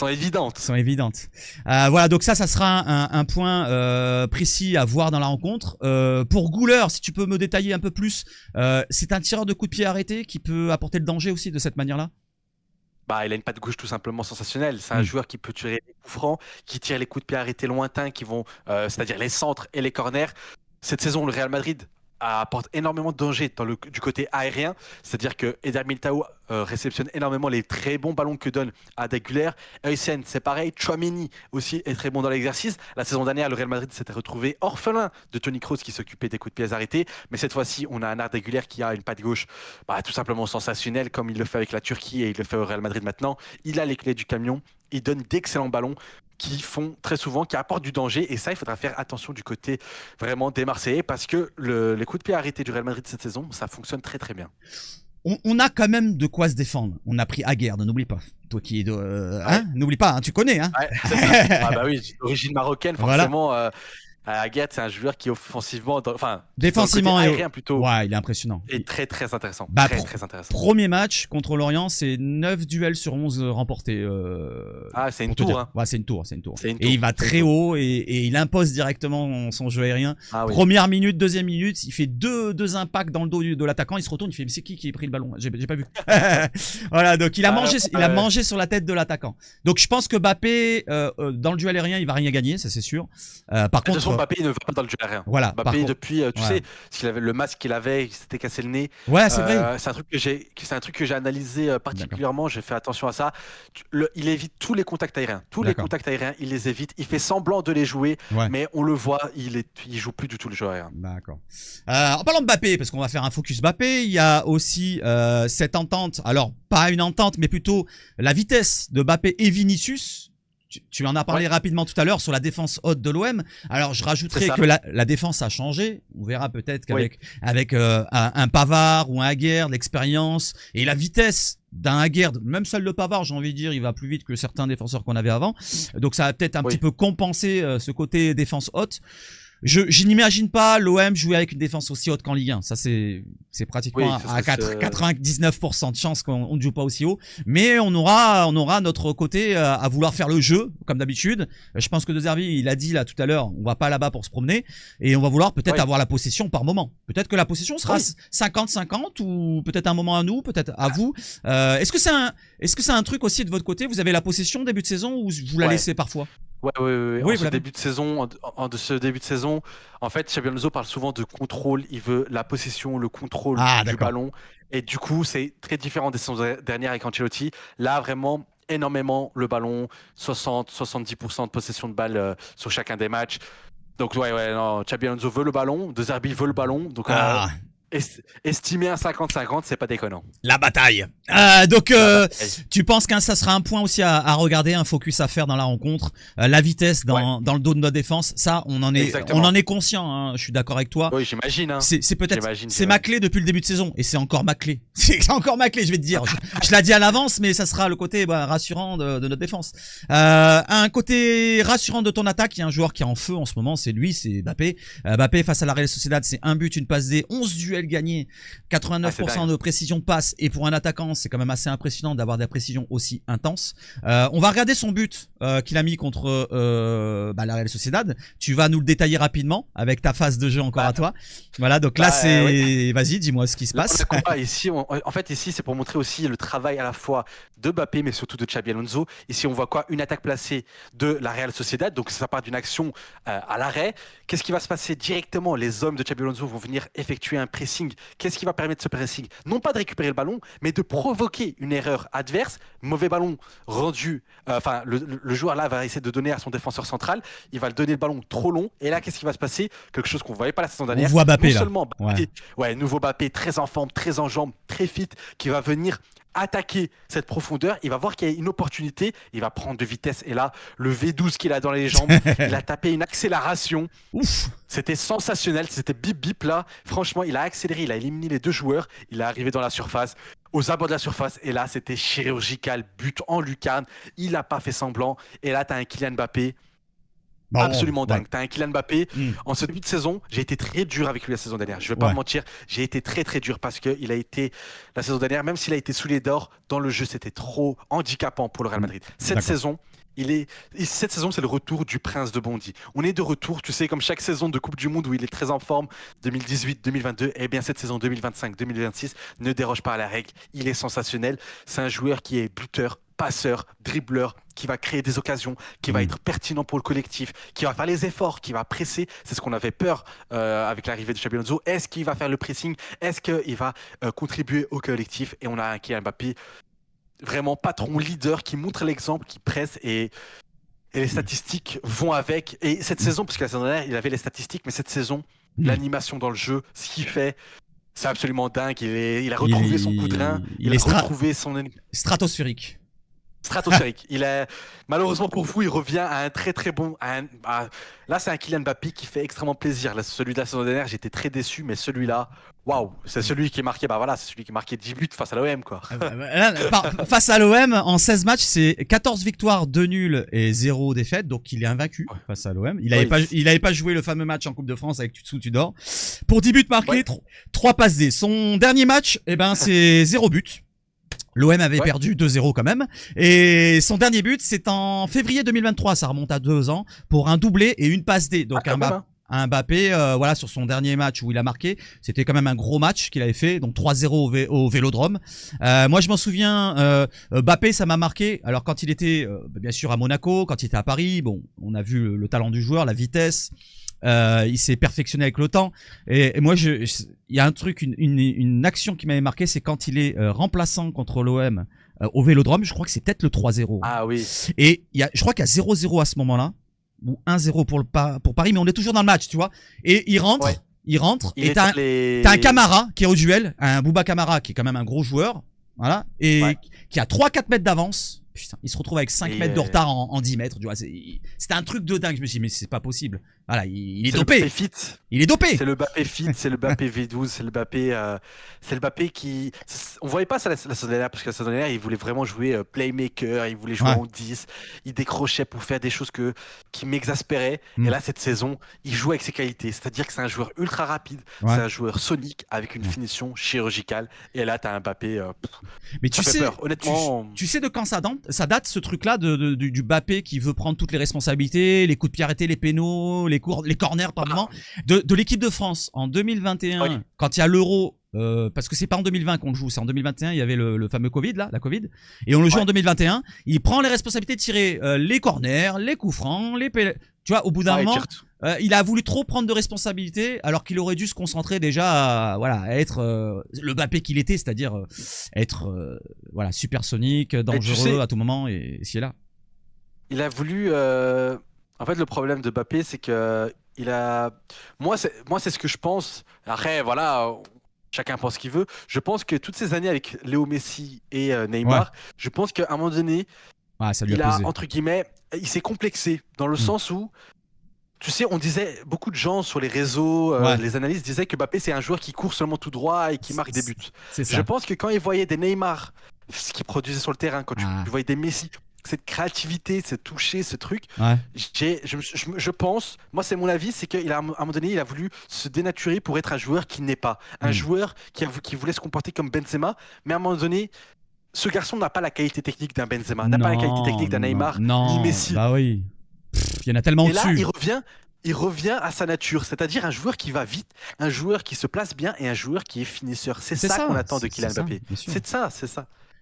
évidentes. Sont évidentes. Voilà, donc ça sera un point précis à voir dans la rencontre. Pour Güler, si tu peux me détailler un peu plus, c'est un tireur de coup de pied arrêté qui peut apporter le danger aussi de cette manière-là. Bah, il a une patte gauche tout simplement sensationnelle. C'est un Mm. joueur qui peut tirer les coups francs, qui tire les coups de pied arrêtés lointains, c'est-à-dire les centres et les corners. Cette saison, le Real Madrid apporte énormément de danger du côté aérien. C'est-à-dire que Eder Militao réceptionne énormément les très bons ballons que donne Arda Güler. Huysen, c'est pareil. Tchouaméni aussi est très bon dans l'exercice. La saison dernière, le Real Madrid s'était retrouvé orphelin de Toni Kroos qui s'occupait des coups de pied arrêtés. Mais cette fois-ci, on a un Arda Güler qui a une patte gauche tout simplement sensationnelle, comme il le fait avec la Turquie et il le fait au Real Madrid maintenant. Il a les clés du camion. Il donne d'excellents ballons qui font très souvent, qui apportent du danger. Et ça, il faudra faire attention du côté vraiment des Marseillais parce que les coups de pied arrêtés du Real Madrid cette saison, ça fonctionne très très bien. On a quand même de quoi se défendre. On a pris Aguerd, n'oublie pas. Toi qui es Ouais. n'oublie pas, hein, tu connais, hein. Ouais, c'est ça. Ah bah oui, d'origine marocaine, Voilà. forcément. Aguerd, c'est un joueur qui offensivement, enfin, Défensivement, dans le côté aérien plutôt, ouais, il est impressionnant. est très très intéressant. Bah, Très très intéressant. Premier match contre l'Orient, c'est 9 duels sur 11 remportés. C'est une pour te tour. dire. Hein. Ouais, c'est une tour. C'est une Et il tour, va c'est une très tour. haut et il impose directement son jeu aérien. Ah oui. Première minute, deuxième minute, il fait deux impacts dans le dos de l'attaquant, il se retourne, il fait mais c'est qui a pris le ballon? J'ai pas vu. Voilà, donc il a mangé sur la tête de l'attaquant. Donc je pense que Mbappé dans le duel aérien, il va rien gagner, ça c'est sûr. Par De toute contre, façon, Mbappé il ne va pas dans le jeu aérien. voilà, par Mbappé, contre, depuis, tu ouais. sais, s'il avait le masque qu'il avait, il s'était cassé le nez. Ouais, c'est vrai. C'est un truc que j'ai analysé particulièrement. J'ai fait attention à ça. Il évite tous les contacts aériens. Tous les D'accord. contacts aériens, il les évite. Il fait semblant de les jouer, Ouais. mais on le voit, il joue plus du tout le jeu aérien. D'accord. En parlant de Mbappé, parce qu'on va faire un focus Mbappé, il y a aussi cette entente, alors pas une entente, mais plutôt la vitesse de Mbappé et Vinicius. Tu en as parlé rapidement tout à l'heure sur la défense haute de l'OM. Alors je rajouterais que la défense a changé. On verra peut-être qu'avec un Pavard ou un Aguerd, l'expérience et la vitesse d'un Aguerd, même celle de Pavard, j'ai envie de dire, il va plus vite que certains défenseurs qu'on avait avant. Donc ça va peut-être un petit peu compenser ce côté défense haute. Je n'imagine pas l'OM jouer avec une défense aussi haute qu'en Ligue 1. Ça, c'est pratiquement à 99% de chance qu'on ne joue pas aussi haut. Mais on aura notre côté à vouloir faire le jeu, comme d'habitude. Je pense que De Zerbi, il a dit là tout à l'heure, on va pas là-bas pour se promener. Et on va vouloir peut-être avoir la possession par moment. Peut-être que la possession sera 50-50 ou peut-être un moment à nous, peut-être à vous. Est-ce que c'est un truc aussi de votre côté? Vous avez la possession début de saison ou vous la laissez parfois? Oui, ce début de saison, en fait, Xabi Alonso parle souvent de contrôle. Il veut la possession, le contrôle du ballon. Et du coup, c'est très différent des saisons dernières avec Ancelotti. Là, vraiment, énormément le ballon, 60-70% de possession de balle sur chacun des matchs. Donc, non, Xabi Alonso veut le ballon, De Zerbi veut le ballon. Donc, estimer un 50-50, c'est pas déconnant. La bataille. Tu penses que ça sera un point aussi à regarder, un focus à faire dans la rencontre, la vitesse dans le dos de notre défense. Ça, on en est conscient. Hein, je suis d'accord avec toi. Oui, j'imagine. Hein. C'est ma clé depuis le début de saison et c'est encore ma clé. C'est encore ma clé, je vais te dire. Je l'ai dit à l'avance, mais ça sera le côté rassurant de notre défense. Un côté rassurant de ton attaque, il y a un joueur qui est en feu en ce moment, c'est Mbappé. Mbappé face à la Real Sociedad, c'est un but, une passe D, 11 duels gagnés, 89% de précision de passe, et pour un attaquant c'est quand même assez impressionnant d'avoir des précisions aussi intenses. On va regarder son but qu'il a mis contre la Real Sociedad. Tu vas nous le détailler rapidement avec ta phase de jeu encore à toi. Voilà, donc là vas-y, dis-moi ce qui se passe. Ici, ici c'est pour montrer aussi le travail à la fois de Mbappé mais surtout de Xabi Alonso. Ici on voit quoi? Une attaque placée de la Real Sociedad, donc ça part d'une action à l'arrêt. Qu'est-ce qui va se passer directement? Les hommes de Xabi Alonso vont venir effectuer un pressing pressing. Qu'est-ce qui va permettre ce pressing? Non pas de récupérer le ballon, mais de provoquer une erreur adverse. Mauvais ballon rendu. Enfin, le joueur là va essayer de donner à son défenseur central. Il va le donner le ballon trop long. Et là, qu'est-ce qui va se passer? Quelque chose qu'on ne voyait pas la saison dernière. On voit Mbappé non là. seulement Mbappé, nouveau Mbappé, très en forme, très en jambes, très fit, qui va venir attaquer cette profondeur, il va voir qu'il y a une opportunité, il va prendre de vitesse et là, le V12 qu'il a dans les jambes, il a tapé une accélération. Ouf. C'était sensationnel, c'était bip bip là. Franchement, il a accéléré, il a éliminé les deux joueurs, il est arrivé dans la surface, aux abords de la surface et là, c'était chirurgical, but en lucarne, il n'a pas fait semblant et là, tu as un Kylian Mbappé. Bon, absolument dingue. T'as un Kylian Mbappé. En ce début de saison, j'ai été très dur avec lui la saison dernière. Je vais pas me mentir, j'ai été très très dur parce que il a été la saison dernière, même s'il a été soulier d'or dans le jeu, c'était trop handicapant pour le Real Madrid. Cette saison, c'est le retour du prince de Bondy. On est de retour, tu sais, comme chaque saison de Coupe du Monde où il est très en forme, 2018, 2022. Eh bien, cette saison 2025, 2026 ne déroge pas à la règle. Il est sensationnel. C'est un joueur qui est buteur, passeur, dribbleur, qui va créer des occasions, qui va être pertinent pour le collectif, qui va faire les efforts, qui va presser. C'est ce qu'on avait peur avec l'arrivée de Xabi Alonso. Est-ce qu'il va faire le pressing? Est-ce qu'il va contribuer au collectif? Et on a un Kylian Mbappé vraiment patron, leader, qui montre l'exemple, qui presse et les statistiques vont avec. Et cette saison, parce que la saison dernière, il avait les statistiques, mais cette saison, l'animation dans le jeu, ce qu'il fait, c'est absolument dingue. Il a retrouvé son coup de rein, il a retrouvé son... stratosphérique. Stratosphérique. Malheureusement pour vous, il revient à un très très bon. Là, c'est un Kylian Mbappé qui fait extrêmement plaisir. Là, celui de la saison dernière, j'étais très déçu, mais celui-là, waouh, c'est celui qui est marqué. C'est celui qui a marqué 10 buts face à l'OM, quoi. Face à l'OM, en 16 matchs, c'est 14 victoires, 2 nuls et 0 défaites. Donc, il est invaincu face à l'OM. Il avait pas joué le fameux match en Coupe de France avec Tudor. Pour 10 buts marqués, 3 passes D. Son dernier match, c'est 0 but. L'OM avait perdu 2-0 quand même. Et son dernier but, c'est en février 2023. Ça remonte à 2 ans pour un doublé et une passe D. Donc un Mbappé, sur son dernier match où il a marqué, c'était quand même un gros match qu'il avait fait. Donc 3-0 au Vélodrome. Moi, je m'en souviens. Mbappé, ça m'a marqué. Alors quand il était, bien sûr, à Monaco, quand il était à Paris, bon, on a vu le talent du joueur, la vitesse. Il s'est perfectionné avec le temps et moi il y a un truc, une action qui m'avait marqué, c'est quand il est remplaçant contre l'OM au Vélodrome. Je crois que c'est peut-être le 3-0. Ah oui. Et je crois qu'il y a 0-0 à ce moment-là ou 1-0 pour Paris, mais on est toujours dans le match, tu vois. Et il rentre et t'as un Camara qui est au duel, un Bouba Camara qui est quand même un gros joueur, voilà, et qui a 3-4 mètres d'avance. Putain, il se retrouve avec 5 mètres de retard en 10 mètres. C'était un truc de dingue. Je me suis dit, mais c'est pas possible. Voilà, il est dopé. Il est dopé. C'est le Mbappé fit, c'est le Mbappé V12, c'est le Mbappé qui... On voyait pas ça la saison dernière, parce que la saison dernière, il voulait vraiment jouer playmaker, il voulait jouer en 10, il décrochait pour faire des choses qui m'exaspéraient. Et là, cette saison, il joue avec ses qualités. C'est-à-dire que c'est un joueur ultra rapide, c'est un joueur sonique avec une finition chirurgicale. Et là, t'as un Mbappé... mais tu sais, peur. Honnêtement... Tu sais de quand ça date ce truc-là du Mbappé qui veut prendre toutes les responsabilités, les coups de pied arrêtés, les pénaux, les corners par moment, de l'équipe de France en 2021, quand il y a l'Euro, parce que c'est pas en 2020 qu'on le joue, c'est en 2021, il y avait le fameux Covid là, la Covid, et on le joue en 2021, il prend les responsabilités de tirer les corners, les coups francs, tu vois, au bout d'un moment, il a voulu trop prendre de responsabilités alors qu'il aurait dû se concentrer déjà à être le Mbappé qu'il était, c'est-à-dire être supersonique, dangereux à tout moment et ici et là. Il a voulu en fait, le problème de Mbappé, c'est que moi c'est ce que je pense. Après, voilà, chacun pense ce qu'il veut. Je pense que toutes ces années avec Léo Messi et Neymar, je pense qu'à un moment donné, ça lui a pesé. entre guillemets, il s'est complexé dans le sens où, tu sais, on disait, beaucoup de gens sur les réseaux, les analystes disaient que Mbappé c'est un joueur qui court seulement tout droit et qui marque des buts. Je pense que quand ils voyaient des Neymar, ce qu'ils produisaient sur le terrain, quand tu voyais des Messi, cette créativité, ce toucher, ce truc, je pense, moi c'est mon avis, c'est qu'à un moment donné, il a voulu se dénaturer pour être un joueur qui n'est pas. Un joueur qui voulait se comporter comme Benzema, mais à un moment donné, ce garçon n'a pas la qualité technique d'un Benzema, n'a pas la qualité technique d'un Neymar, ni Messi. Bah oui, il y en a tellement et au-dessus. Et là, il revient à sa nature, c'est-à-dire un joueur qui va vite, un joueur qui se place bien et un joueur qui est finisseur. C'est ça qu'on attend de Kylian Mbappé. C'est ça.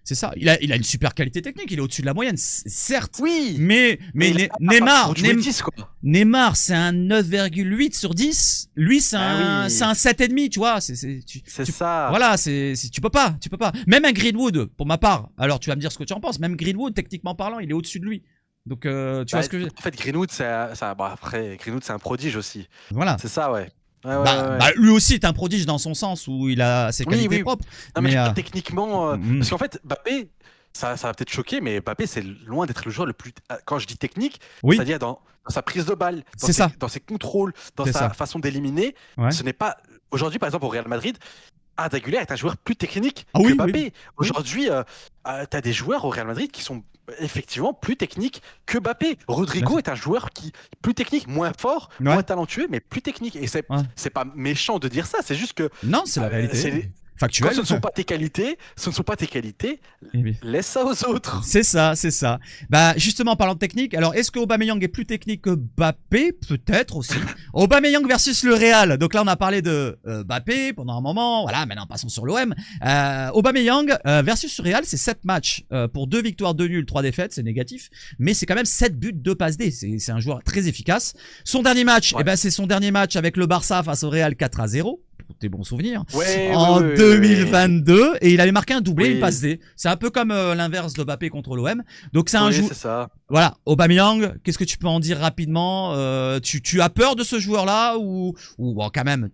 C'est ça. Il a une super qualité technique. Il est au-dessus de la moyenne, certes. Oui. Mais il est Neymar, pour jouer 10, quoi. Neymar, c'est un 9,8 sur 10. Lui, c'est un 7,5, tu vois. C'est ça. Voilà, tu peux pas. Même un Greenwood, pour ma part. Alors, tu vas me dire ce que tu en penses. Même Greenwood, techniquement parlant, il est au-dessus de lui. Donc, tu vois ce que je veux dire. En fait, Greenwood, après, Greenwood, c'est un prodige aussi. Voilà. C'est ça, ouais. Lui aussi est un prodige dans son sens où il a ses qualités propres. Non, mais techniquement, parce qu'en fait, Mbappé, ça va peut-être choquer, mais Mbappé, c'est loin d'être le joueur le plus. Quand je dis technique, c'est-à-dire dans sa prise de balle, dans ses contrôles, dans sa façon d'éliminer. Ce n'est pas. Aujourd'hui, par exemple, au Real Madrid, Arda Güler est un joueur plus technique que Mbappé. Aujourd'hui, tu as des joueurs au Real Madrid qui sont effectivement plus techniques que Mbappé. Rodrigo est un joueur qui plus technique, moins fort, moins talentueux, mais plus technique. Et c'est pas méchant de dire ça, c'est juste que non, c'est la réalité. Factuel. Quand ce ne sont pas tes qualités, laisse ça aux autres. C'est ça. Bah justement, en parlant de technique, alors est-ce que Aubameyang est plus technique que Mbappé? Peut-être aussi. Aubameyang versus le Real. Donc là, on a parlé de Mbappé pendant un moment. Voilà, maintenant passons sur l'OM. Aubameyang versus le Real, c'est 7 matchs pour 2 victoires, 2 nuls, 3 défaites, c'est négatif. Mais c'est quand même 7 buts, 2 passes D. C'est un joueur très efficace. Son dernier match, c'est son dernier match avec le Barça face au Real 4-0. Tes bons souvenirs, en 2022, et il avait marqué un doublé, une passe D. C'est un peu comme l'inverse de Mbappé contre l'OM. Donc c'est un joueur. Voilà, Aubameyang, qu'est-ce que tu peux en dire rapidement? Tu as peur de ce joueur-là ou bon, quand même,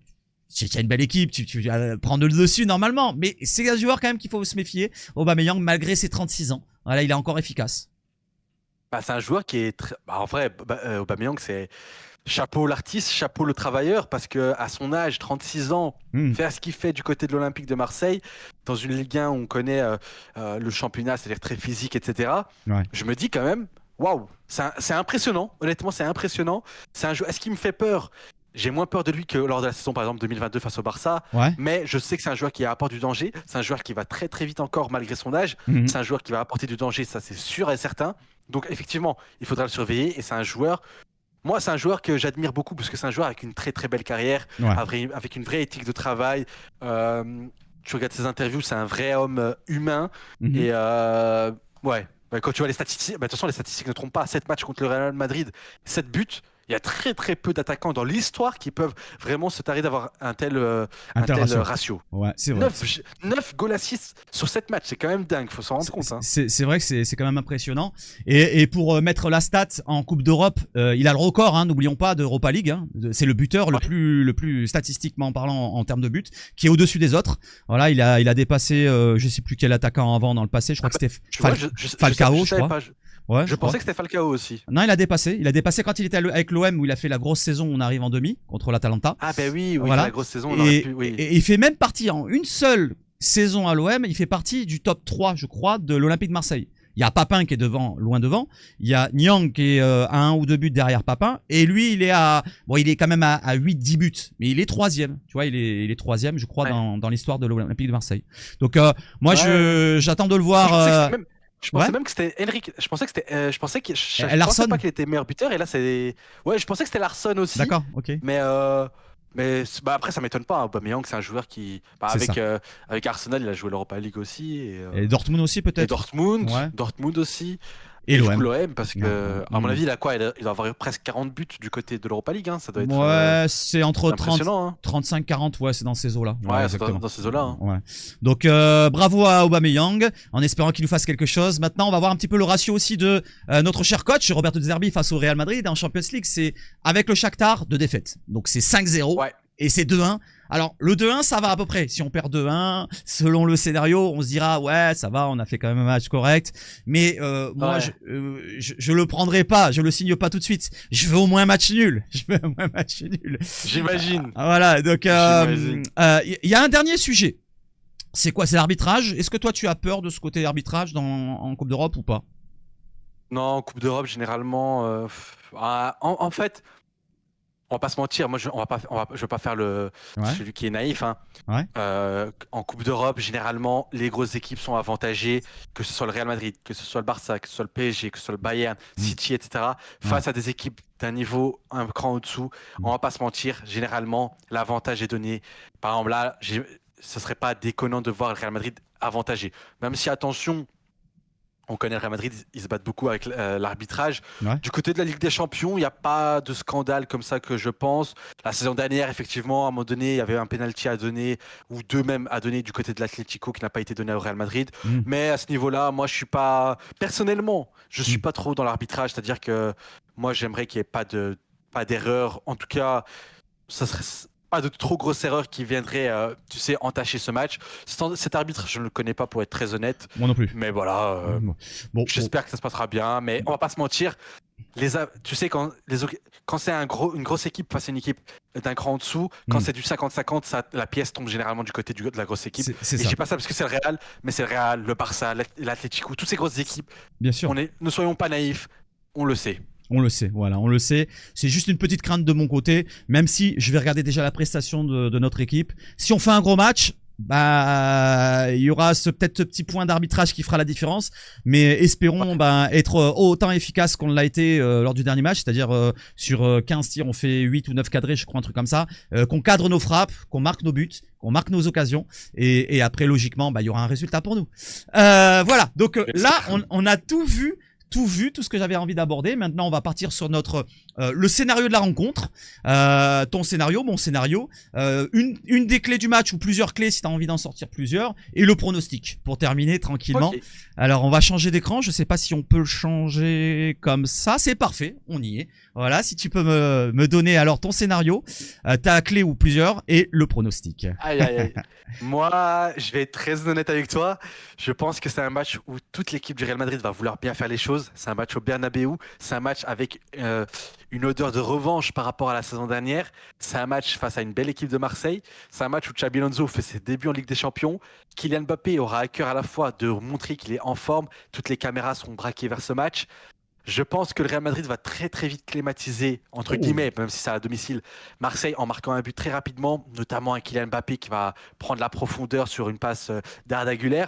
tu as une belle équipe, tu vas prendre le dessus normalement, mais c'est un joueur quand même qu'il faut se méfier. Aubameyang, malgré ses 36 ans, voilà, il est encore efficace. C'est un joueur qui est en vrai, Aubameyang, c'est chapeau l'artiste, chapeau le travailleur, parce que à son âge, 36 ans, faire ce qu'il fait du côté de l'Olympique de Marseille, dans une Ligue 1 où on connaît le championnat, c'est-à-dire très physique, etc. Je me dis quand même, waouh, c'est impressionnant. Honnêtement, c'est impressionnant. C'est un jeu. Est-ce qu'il me fait peur? J'ai moins peur de lui que lors de la saison, par exemple, 2022 face au Barça. Mais je sais que c'est un joueur qui apporte du danger. C'est un joueur qui va très très vite encore malgré son âge. C'est un joueur qui va apporter du danger, ça c'est sûr et certain. Donc effectivement, il faudra le surveiller. Et c'est un joueur. Moi, c'est un joueur que j'admire beaucoup parce que c'est un joueur avec une très très belle carrière, avec une vraie éthique de travail. Tu regardes ses interviews, c'est un vrai homme humain. Et quand tu vois les statistiques, de toute façon, les statistiques ne trompent pas. 7 matchs contre le Real Madrid, 7 buts. Il y a très très peu d'attaquants dans l'histoire qui peuvent vraiment se tarder d'avoir un tel ratio. Ouais, c'est vrai. 9 goals assists sur 7 matchs, c'est quand même dingue, faut s'en rendre compte. C'est vrai que c'est quand même impressionnant. Et pour mettre la stat en Coupe d'Europe, il a le record, n'oublions pas, d'Europa League. C'est le buteur le plus statistiquement parlant en termes de buts, qui est au-dessus des autres. Voilà, il a dépassé, je sais plus quel attaquant avant dans le passé. Je crois que c'était Falcao, je crois. Je pensais que c'était Falcao aussi. Non, il a dépassé quand il était avec l'OM où il a fait la grosse saison où on arrive en demi contre l'Atalanta. Ah ben oui, voilà. La grosse saison. Et il fait même partie en une seule saison à l'OM, il fait partie du top 3, je crois, de l'Olympique de Marseille. Il y a Papin qui est loin devant. Il y a Nyang qui est à 1 ou 2 buts derrière Papin. Et lui, il est quand même à 8-10 buts. Mais il est 3e. Tu vois, il est 3e, je crois, dans l'histoire de l'Olympique de Marseille. Donc, moi, j'attends de le voir. Je pensais même que c'était Henrik. Je pensais pas qu'il était meilleur buteur. Et là, c'est. Ouais, je pensais que c'était Larsson aussi. D'accord, ok. Mais après, ça m'étonne pas. Aubameyang, c'est un joueur qui. Avec Arsenal, il a joué l'Europa League aussi. Et Dortmund aussi, peut-être. Et Dortmund aussi. Et l'OM, parce que, à mon avis, il doit avoir presque 40 buts du côté de l'Europa League. Ça doit être. C'est entre 35-40, c'est dans ces eaux-là. Exactement. Dans ces eaux-là. Donc, bravo à Aubameyang, en espérant qu'il nous fasse quelque chose. Maintenant, on va voir un petit peu le ratio aussi de notre cher coach, Roberto De Zerbi, face au Real Madrid en Champions League. C'est avec le Shakhtar, 2 défaites. Donc, c'est 5-0. Et c'est 2-1. Alors, le 2-1, ça va à peu près. Si on perd 2-1, selon le scénario, on se dira, ouais, ça va, on a fait quand même un match correct. Mais moi, je le prendrai pas, je le signe pas tout de suite. Je veux au moins un match nul. J'imagine. Voilà, donc il y a un dernier sujet. C'est quoi? C'est l'arbitrage. Est-ce que toi, tu as peur de ce côté arbitrage en Coupe d'Europe ou pas? Non, en Coupe d'Europe, généralement, en fait... On va pas se mentir, moi je vais pas faire celui qui est naïf. En Coupe d'Europe, généralement, les grosses équipes sont avantagées, que ce soit le Real Madrid, que ce soit le Barça, que ce soit le PSG, que ce soit le Bayern, City, etc. Face à des équipes d'un niveau un cran au-dessous, on va pas se mentir, généralement, l'avantage est donné. Par exemple, là, ce serait pas déconnant de voir le Real Madrid avantagé. Même si, attention, on connaît le Real Madrid, ils se battent beaucoup avec l'arbitrage. Ouais. Du côté de la Ligue des Champions, il n'y a pas de scandale comme ça que je pense. La saison dernière, effectivement, à un moment donné, il y avait un penalty à donner, ou deux même à donner du côté de l'Atlético qui n'a pas été donné au Real Madrid. Mais à ce niveau-là, moi, je suis pas... Personnellement, je suis pas trop dans l'arbitrage. C'est-à-dire que moi, j'aimerais qu'il n'y ait pas d'erreur. En tout cas, ça serait pas de trop grosses erreurs qui viendraient, tu sais, entacher ce match. Cet arbitre, je ne le connais pas pour être très honnête. Moi non plus. Mais voilà, Bon, j'espère que ça se passera bien. Mais on va pas se mentir. Tu sais, quand c'est une grosse équipe face à une équipe d'un cran en dessous, quand c'est du 50-50, la pièce tombe généralement du côté de la grosse équipe. C'est Et ça. je dis pas ça parce que c'est le Real, mais c'est le Real, le Barça, l'Atlético, toutes ces grosses équipes. Bien sûr. Ne soyons pas naïfs, on le sait. On le sait, voilà, on le sait. C'est juste une petite crainte de mon côté, même si je vais regarder déjà la prestation de notre équipe. Si on fait un gros match, bah, il y aura peut-être ce petit point d'arbitrage qui fera la différence, mais espérons être autant efficace qu'on l'a été lors du dernier match, c'est-à-dire sur 15 tirs, on fait 8 ou 9 cadrés, je crois, un truc comme ça, qu'on cadre nos frappes, qu'on marque nos buts, qu'on marque nos occasions, et après, logiquement, bah, il y aura un résultat pour nous. Voilà, donc là, on a tout vu, tout ce que j'avais envie d'aborder. Maintenant, on va partir sur notre le scénario de la rencontre. Ton scénario, mon scénario. Une des clés du match ou plusieurs clés si tu as envie d'en sortir plusieurs. Et le pronostic pour terminer tranquillement. Okay. Alors, on va changer d'écran. Je sais pas si on peut le changer comme ça. C'est parfait, on y est. Voilà, si tu peux me donner alors ton scénario, ta clé ou plusieurs et le pronostic. Aïe, aïe, aïe. Moi, je vais être très honnête avec toi. Je pense que c'est un match où toute l'équipe du Real Madrid va vouloir bien faire les choses. C'est un match au Bernabéu. C'est un match avec une odeur de revanche par rapport à la saison dernière. C'est un match face à une belle équipe de Marseille. C'est un match où Xabi Alonso fait ses débuts en Ligue des Champions. Kylian Mbappé aura à cœur à la fois de montrer qu'il est en forme. Toutes les caméras seront braquées vers ce match. Je pense que le Real Madrid va très très vite climatiser, entre guillemets, même si c'est à domicile, Marseille en marquant un but très rapidement, notamment un Kylian Mbappé qui va prendre la profondeur sur une passe d'Arda Güler.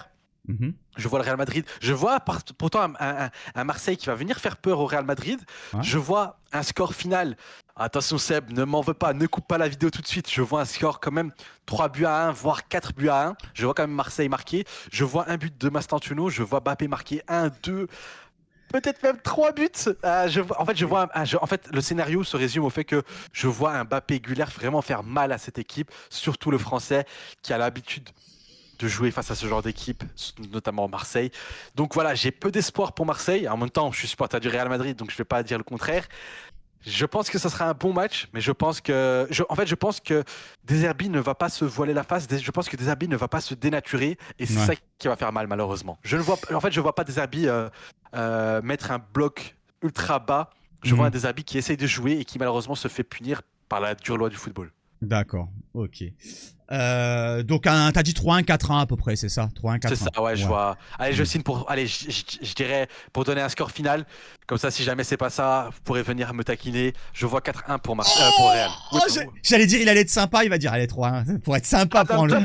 Je vois le Real Madrid. Je vois pourtant un Marseille qui va venir faire peur au Real Madrid. Ouais. Je vois un score final. Attention Seb, ne m'en veux pas, ne coupe pas la vidéo tout de suite. Je vois un score quand même 3 buts à 1, voire 4 buts à 1. Je vois quand même Marseille marquer. Je vois un but de Mastantuono. Je vois Mbappé marquer 1, 2... peut-être même 3 buts. En fait, le scénario se résume au fait que je vois un Mbappé Güler vraiment faire mal à cette équipe, surtout le Français qui a l'habitude de jouer face à ce genre d'équipe, notamment Marseille. Donc voilà, j'ai peu d'espoir pour Marseille. En même temps, je suis supporter du Real Madrid, donc je ne vais pas dire le contraire. Je pense que ça sera un bon match, mais je pense que De Zerbi ne va pas se voiler la face. Je pense que De Zerbi ne va pas se dénaturer, et c'est ça qui va faire mal malheureusement. Je vois pas De Zerbi mettre un bloc ultra bas. Je vois un De Zerbi qui essaye de jouer et qui malheureusement se fait punir par la dure loi du football. D'accord, ok. Donc t'as dit 3-1, 4-1 à peu près, c'est ça? 3-1, 4-1. C'est ça, ouais, je vois. Allez, je signe pour. Allez, je dirais pour donner un score final. Comme ça, si jamais c'est pas ça, vous pourrez venir me taquiner. Je vois 4-1 pour Real. J'allais dire, il allait être sympa, il va dire, allez, 3-1 pour être sympa pour enlever.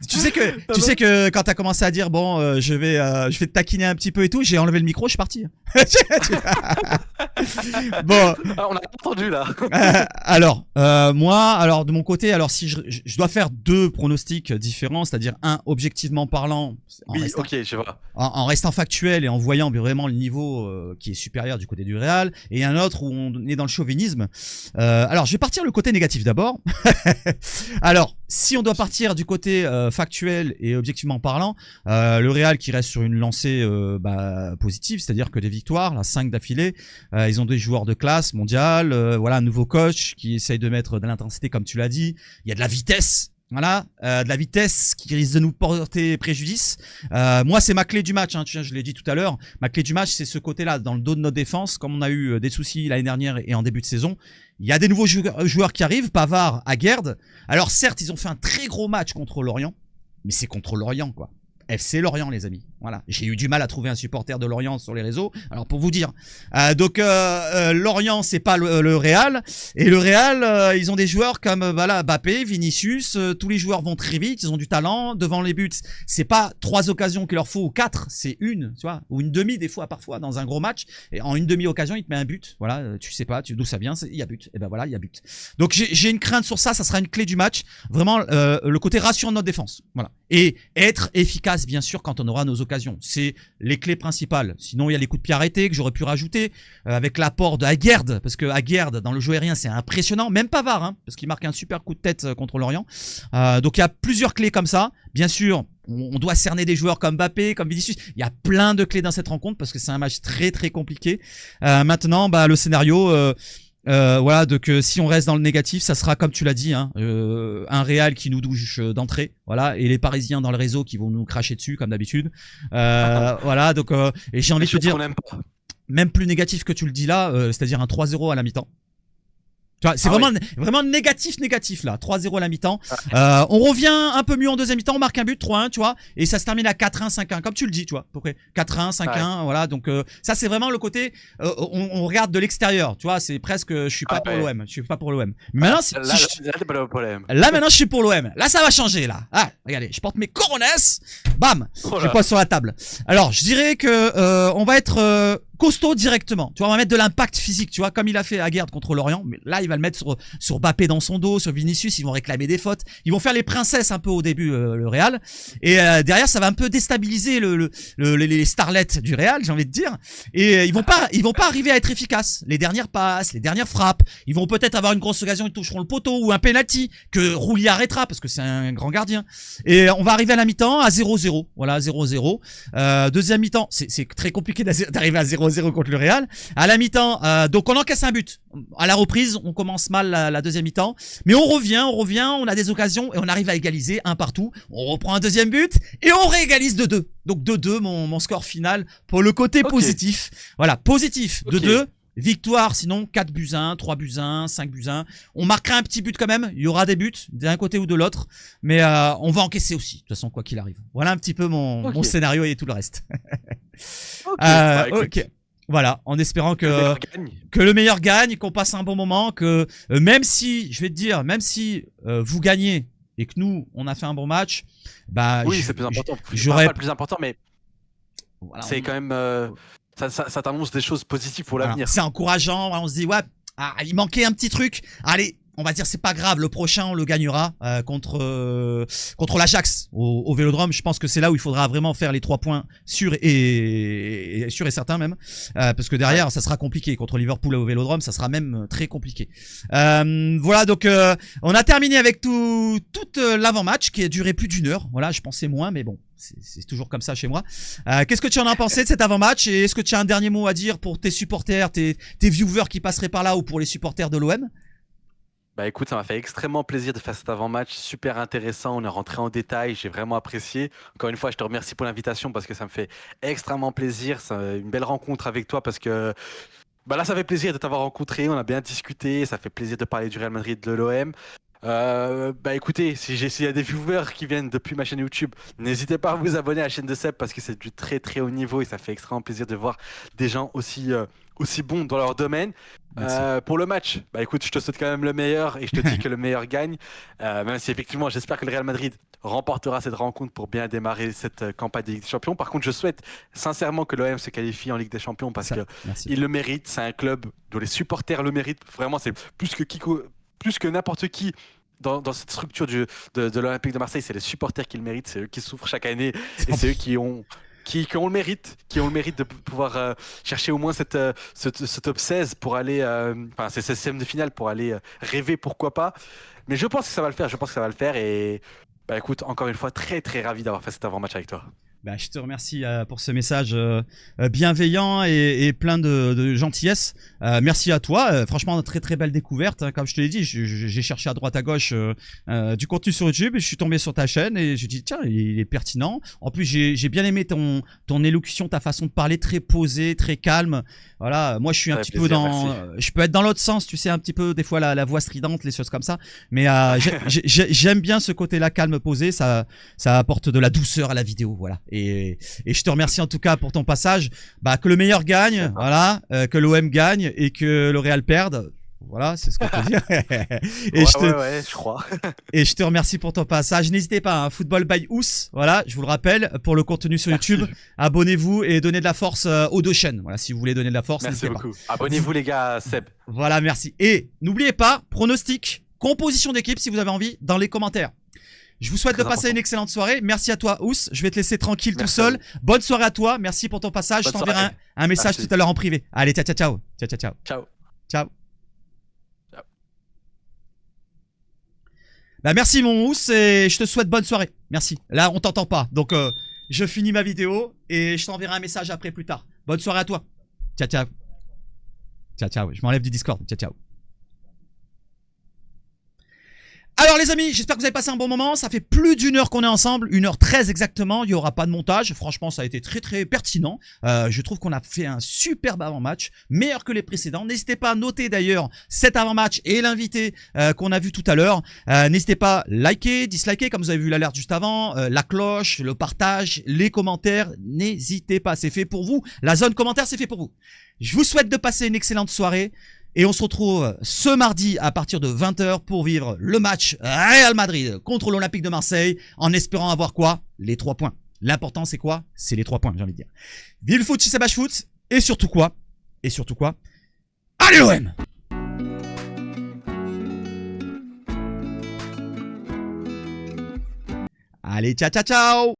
Tu sais que quand t'as commencé à dire, bon, je vais te taquiner un petit peu et tout, j'ai enlevé le micro, je suis parti. Bon. On a entendu là. Alors, moi, de mon côté, alors si je dois faire deux pronostics différents, c'est-à-dire un objectivement parlant, je vois. En restant factuel et en voyant vraiment le niveau qui est supérieur du côté du Real, et un autre où on est dans le chauvinisme. Alors, je vais partir le côté négatif d'abord. Alors, si on doit partir du côté factuel et objectivement parlant, le Real qui reste sur une lancée positive, c'est-à-dire que des victoires, là, 5 d'affilée, ils ont des joueurs de classe mondiale, voilà, un nouveau coach qui essaye de mettre de l'intensité comme tu l'as dit, il y a de la vitesse. Voilà, de la vitesse qui risque de nous porter préjudice. Moi, c'est ma clé du match, hein, je l'ai dit tout à l'heure. Ma clé du match, c'est ce côté-là, dans le dos de notre défense, comme on a eu des soucis l'année dernière et en début de saison. Il y a des nouveaux joueurs qui arrivent, Pavard, Aguerd. Alors certes, ils ont fait un très gros match contre l'Orient, mais c'est contre l'Orient, quoi. FC Lorient, les amis. Voilà. J'ai eu du mal à trouver un supporter de Lorient sur les réseaux. Alors pour vous dire, Lorient, c'est pas le Real, et le Real, ils ont des joueurs comme voilà Mbappé, Vinicius. Tous les joueurs vont très vite, ils ont du talent. Devant les buts, c'est pas 3 occasions qu'il leur faut ou 4, c'est une, tu vois, ou une demi des fois parfois dans un gros match. Et en une demi-occasion, il te met un but. Voilà, tu sais pas d'où ça vient, il y a but. Et ben voilà, il y a but. Donc j'ai une crainte sur ça. Ça sera une clé du match. Vraiment, le côté rassurant de notre défense. Voilà. Et être efficace, bien sûr, quand on aura nos occasions. C'est les clés principales. Sinon, il y a les coups de pied arrêtés que j'aurais pu rajouter avec l'apport de Aguerd, parce que Aguerd, dans le jeu aérien, c'est impressionnant. Même Pavard, hein, parce qu'il marque un super coup de tête contre Lorient. Donc, il y a plusieurs clés comme ça. Bien sûr, on doit cerner des joueurs comme Mbappé, comme Vinicius. Il y a plein de clés dans cette rencontre parce que c'est un match très, très compliqué. Maintenant, le scénario... voilà, donc si on reste dans le négatif, ça sera comme tu l'as dit, hein, un Real qui nous douche d'entrée, voilà, et les Parisiens dans le réseau qui vont nous cracher dessus comme d'habitude. Voilà, donc et j'ai envie de te dire, même plus négatif que tu le dis là, c'est-à-dire un 3-0 à la mi-temps. Tu vois, c'est vraiment négatif là. 3-0 à la mi-temps. On revient un peu mieux en deuxième mi-temps, on marque un but, 3-1, tu vois, et ça se termine à 4-1, 5-1, comme tu le dis, tu vois, à peu près. 4-1, 5-1, voilà, donc ça c'est vraiment le côté, on regarde de l'extérieur, tu vois, c'est presque, je suis pas pour l'OM, je suis pas pour l'OM. Maintenant, là, maintenant, je suis pour l'OM. Là, ça va changer, là. Ah, regardez, je porte mes coronas, bam, je pose sur la table. Alors, je dirais que on va être costaud directement. Tu vois, on va mettre de l'impact physique, tu vois, comme il a fait Aguerd contre Lorient. Mais là, il va le mettre sur Mbappé dans son dos, sur Vinicius. Ils vont réclamer des fautes. Ils vont faire les princesses un peu au début, le Real. Et derrière, ça va un peu déstabiliser les starlets du Real, j'ai envie de dire. Et ils vont pas arriver à être efficaces. Les dernières passes, les dernières frappes. Ils vont peut-être avoir une grosse occasion, ils toucheront le poteau ou un penalty que Roulier arrêtera parce que c'est un grand gardien. Et on va arriver à la mi-temps à 0-0. Voilà, 0-0. Deuxième mi-temps, c'est très compliqué d'arriver à 0-0 contre le Real. À la mi-temps, donc on encaisse un but. À la reprise, on commence mal la deuxième mi-temps, mais on revient, on a des occasions et on arrive à égaliser un partout. On reprend un deuxième but et on réégalise de 2. Donc 2-2, mon score final pour le côté positif. Voilà, positif, 2-2. Victoire, sinon 4 buts 1, 3 buts 1, 5 buts 1. On marquera un petit but quand même. Il y aura des buts d'un côté ou de l'autre. Mais on va encaisser aussi, de toute façon, quoi qu'il arrive. Voilà un petit peu mon scénario et tout le reste. Ok. Voilà, en espérant que le meilleur gagne, qu'on passe un bon moment, que même si, je vais te dire, même si vous gagnez et que nous, on a fait un bon match, oui, c'est plus important. J'aurais pas le plus important, mais voilà, c'est quand même... Ça t'annonce des choses positives pour l'avenir. C'est encourageant, on se dit, ouais, il manquait un petit truc. Allez, on va dire c'est pas grave, le prochain on le gagnera contre l'Ajax au Vélodrome. Je pense que c'est là où il faudra vraiment faire les 3 points sûrs et certains même, parce que derrière ça sera compliqué contre Liverpool au Vélodrome, ça sera même très compliqué. Voilà, donc on a terminé avec toute l'avant-match qui a duré plus d'1 heure. Voilà, je pensais moins, mais bon. C'est toujours comme ça chez moi. Qu'est-ce que tu en as pensé de cet avant-match et est-ce que tu as un dernier mot à dire pour tes supporters, tes viewers qui passeraient par là ou pour les supporters de l'OM? Écoute, ça m'a fait extrêmement plaisir de faire cet avant-match, super intéressant, on est rentré en détail, j'ai vraiment apprécié. Encore une fois, je te remercie pour l'invitation parce que ça me fait extrêmement plaisir, c'est une belle rencontre avec toi parce que là ça fait plaisir de t'avoir rencontré, on a bien discuté, ça fait plaisir de parler du Real Madrid, de l'OM. Écoutez, s'il y a des viewers qui viennent depuis ma chaîne YouTube, n'hésitez pas à vous abonner à la chaîne de Seb parce que c'est du très très haut niveau et ça fait extrêmement plaisir de voir des gens aussi bons dans leur domaine. Pour le match, écoute, je te souhaite quand même le meilleur et je te dis que le meilleur gagne, même si effectivement j'espère que le Real Madrid remportera cette rencontre pour bien démarrer cette campagne de Ligue des Champions. Par contre, je souhaite sincèrement que l'OM se qualifie en Ligue des Champions parce qu'il le mérite, c'est un club dont les supporters le méritent, vraiment c'est plus que n'importe qui dans cette structure de l'Olympique de Marseille, c'est les supporters qui le méritent, c'est eux qui souffrent chaque année et c'est eux qui ont le mérite de pouvoir chercher au moins ce top 16 pour aller, c'est 16e de finale pour aller rêver, pourquoi pas. Mais je pense que ça va le faire, et écoute, encore une fois, très très ravi d'avoir fait cet avant-match avec toi. Bah, je te remercie pour ce message bienveillant et plein de gentillesse. Merci à toi. Franchement, très très belle découverte. Hein. Comme je te l'ai dit, j'ai cherché à droite à gauche du contenu sur YouTube et je suis tombé sur ta chaîne et j'ai dit tiens, il est pertinent. En plus, j'ai bien aimé ton élocution, ta façon de parler très posée, très calme. Voilà, moi je suis un petit peu dans, je peux être dans l'autre sens, tu sais, un petit peu des fois la voix stridente, les choses comme ça. Mais j'aime bien ce côté-là calme, posé. Ça apporte de la douceur à la vidéo, voilà. Et je te remercie en tout cas pour ton passage. Bah, que le meilleur gagne, voilà, que l'OM gagne et que le Real perde. Voilà, c'est ce qu'on peut dire. Et ouais, je crois. Et je te remercie pour ton passage. N'hésitez pas, hein, Football by Ous, voilà, je vous le rappelle, pour le contenu sur YouTube. Abonnez-vous et donnez de la force aux deux chaînes. Voilà, si vous voulez donner de la force, merci beaucoup. Abonnez-vous les gars à Seb. Voilà, merci. Et n'oubliez pas, pronostic, composition d'équipe si vous avez envie, dans les commentaires. Je vous souhaite de passer une excellente soirée. Merci à toi, Ous. Je vais te laisser tranquille tout seul. Bonne soirée à toi. Merci pour ton passage. Je t'enverrai un message tout à l'heure en privé. Allez, ciao, ciao, ciao. Ciao, ciao, ciao. Ciao. Ciao. Bah, merci, mon Ous, et je te souhaite bonne soirée. Merci. Là, on t'entend pas. Donc, je finis ma vidéo et je t'enverrai un message après plus tard. Bonne soirée à toi. Ciao, ciao. Ciao, ciao. Je m'enlève du Discord. Ciao, ciao. Alors les amis, j'espère que vous avez passé un bon moment. Ça fait plus d'une heure qu'on est ensemble, 1h13 exactement. Il n'y aura pas de montage. Franchement, ça a été très très pertinent. Je trouve qu'on a fait un superbe avant-match, meilleur que les précédents. N'hésitez pas à noter d'ailleurs cet avant-match et l'invité qu'on a vu tout à l'heure. N'hésitez pas à liker, disliker comme vous avez vu l'alerte juste avant, la cloche, le partage, les commentaires. N'hésitez pas, c'est fait pour vous. La zone commentaire, c'est fait pour vous. Je vous souhaite de passer une excellente soirée. Et on se retrouve ce mardi à partir de 20h pour vivre le match Real Madrid contre l'Olympique de Marseille en espérant avoir quoi? Les 3 points. L'important c'est quoi? C'est les 3 points, j'ai envie de dire. Vive le foot chez Sebash Foot et surtout quoi? Allez l'OM! Allez, ciao ciao ciao!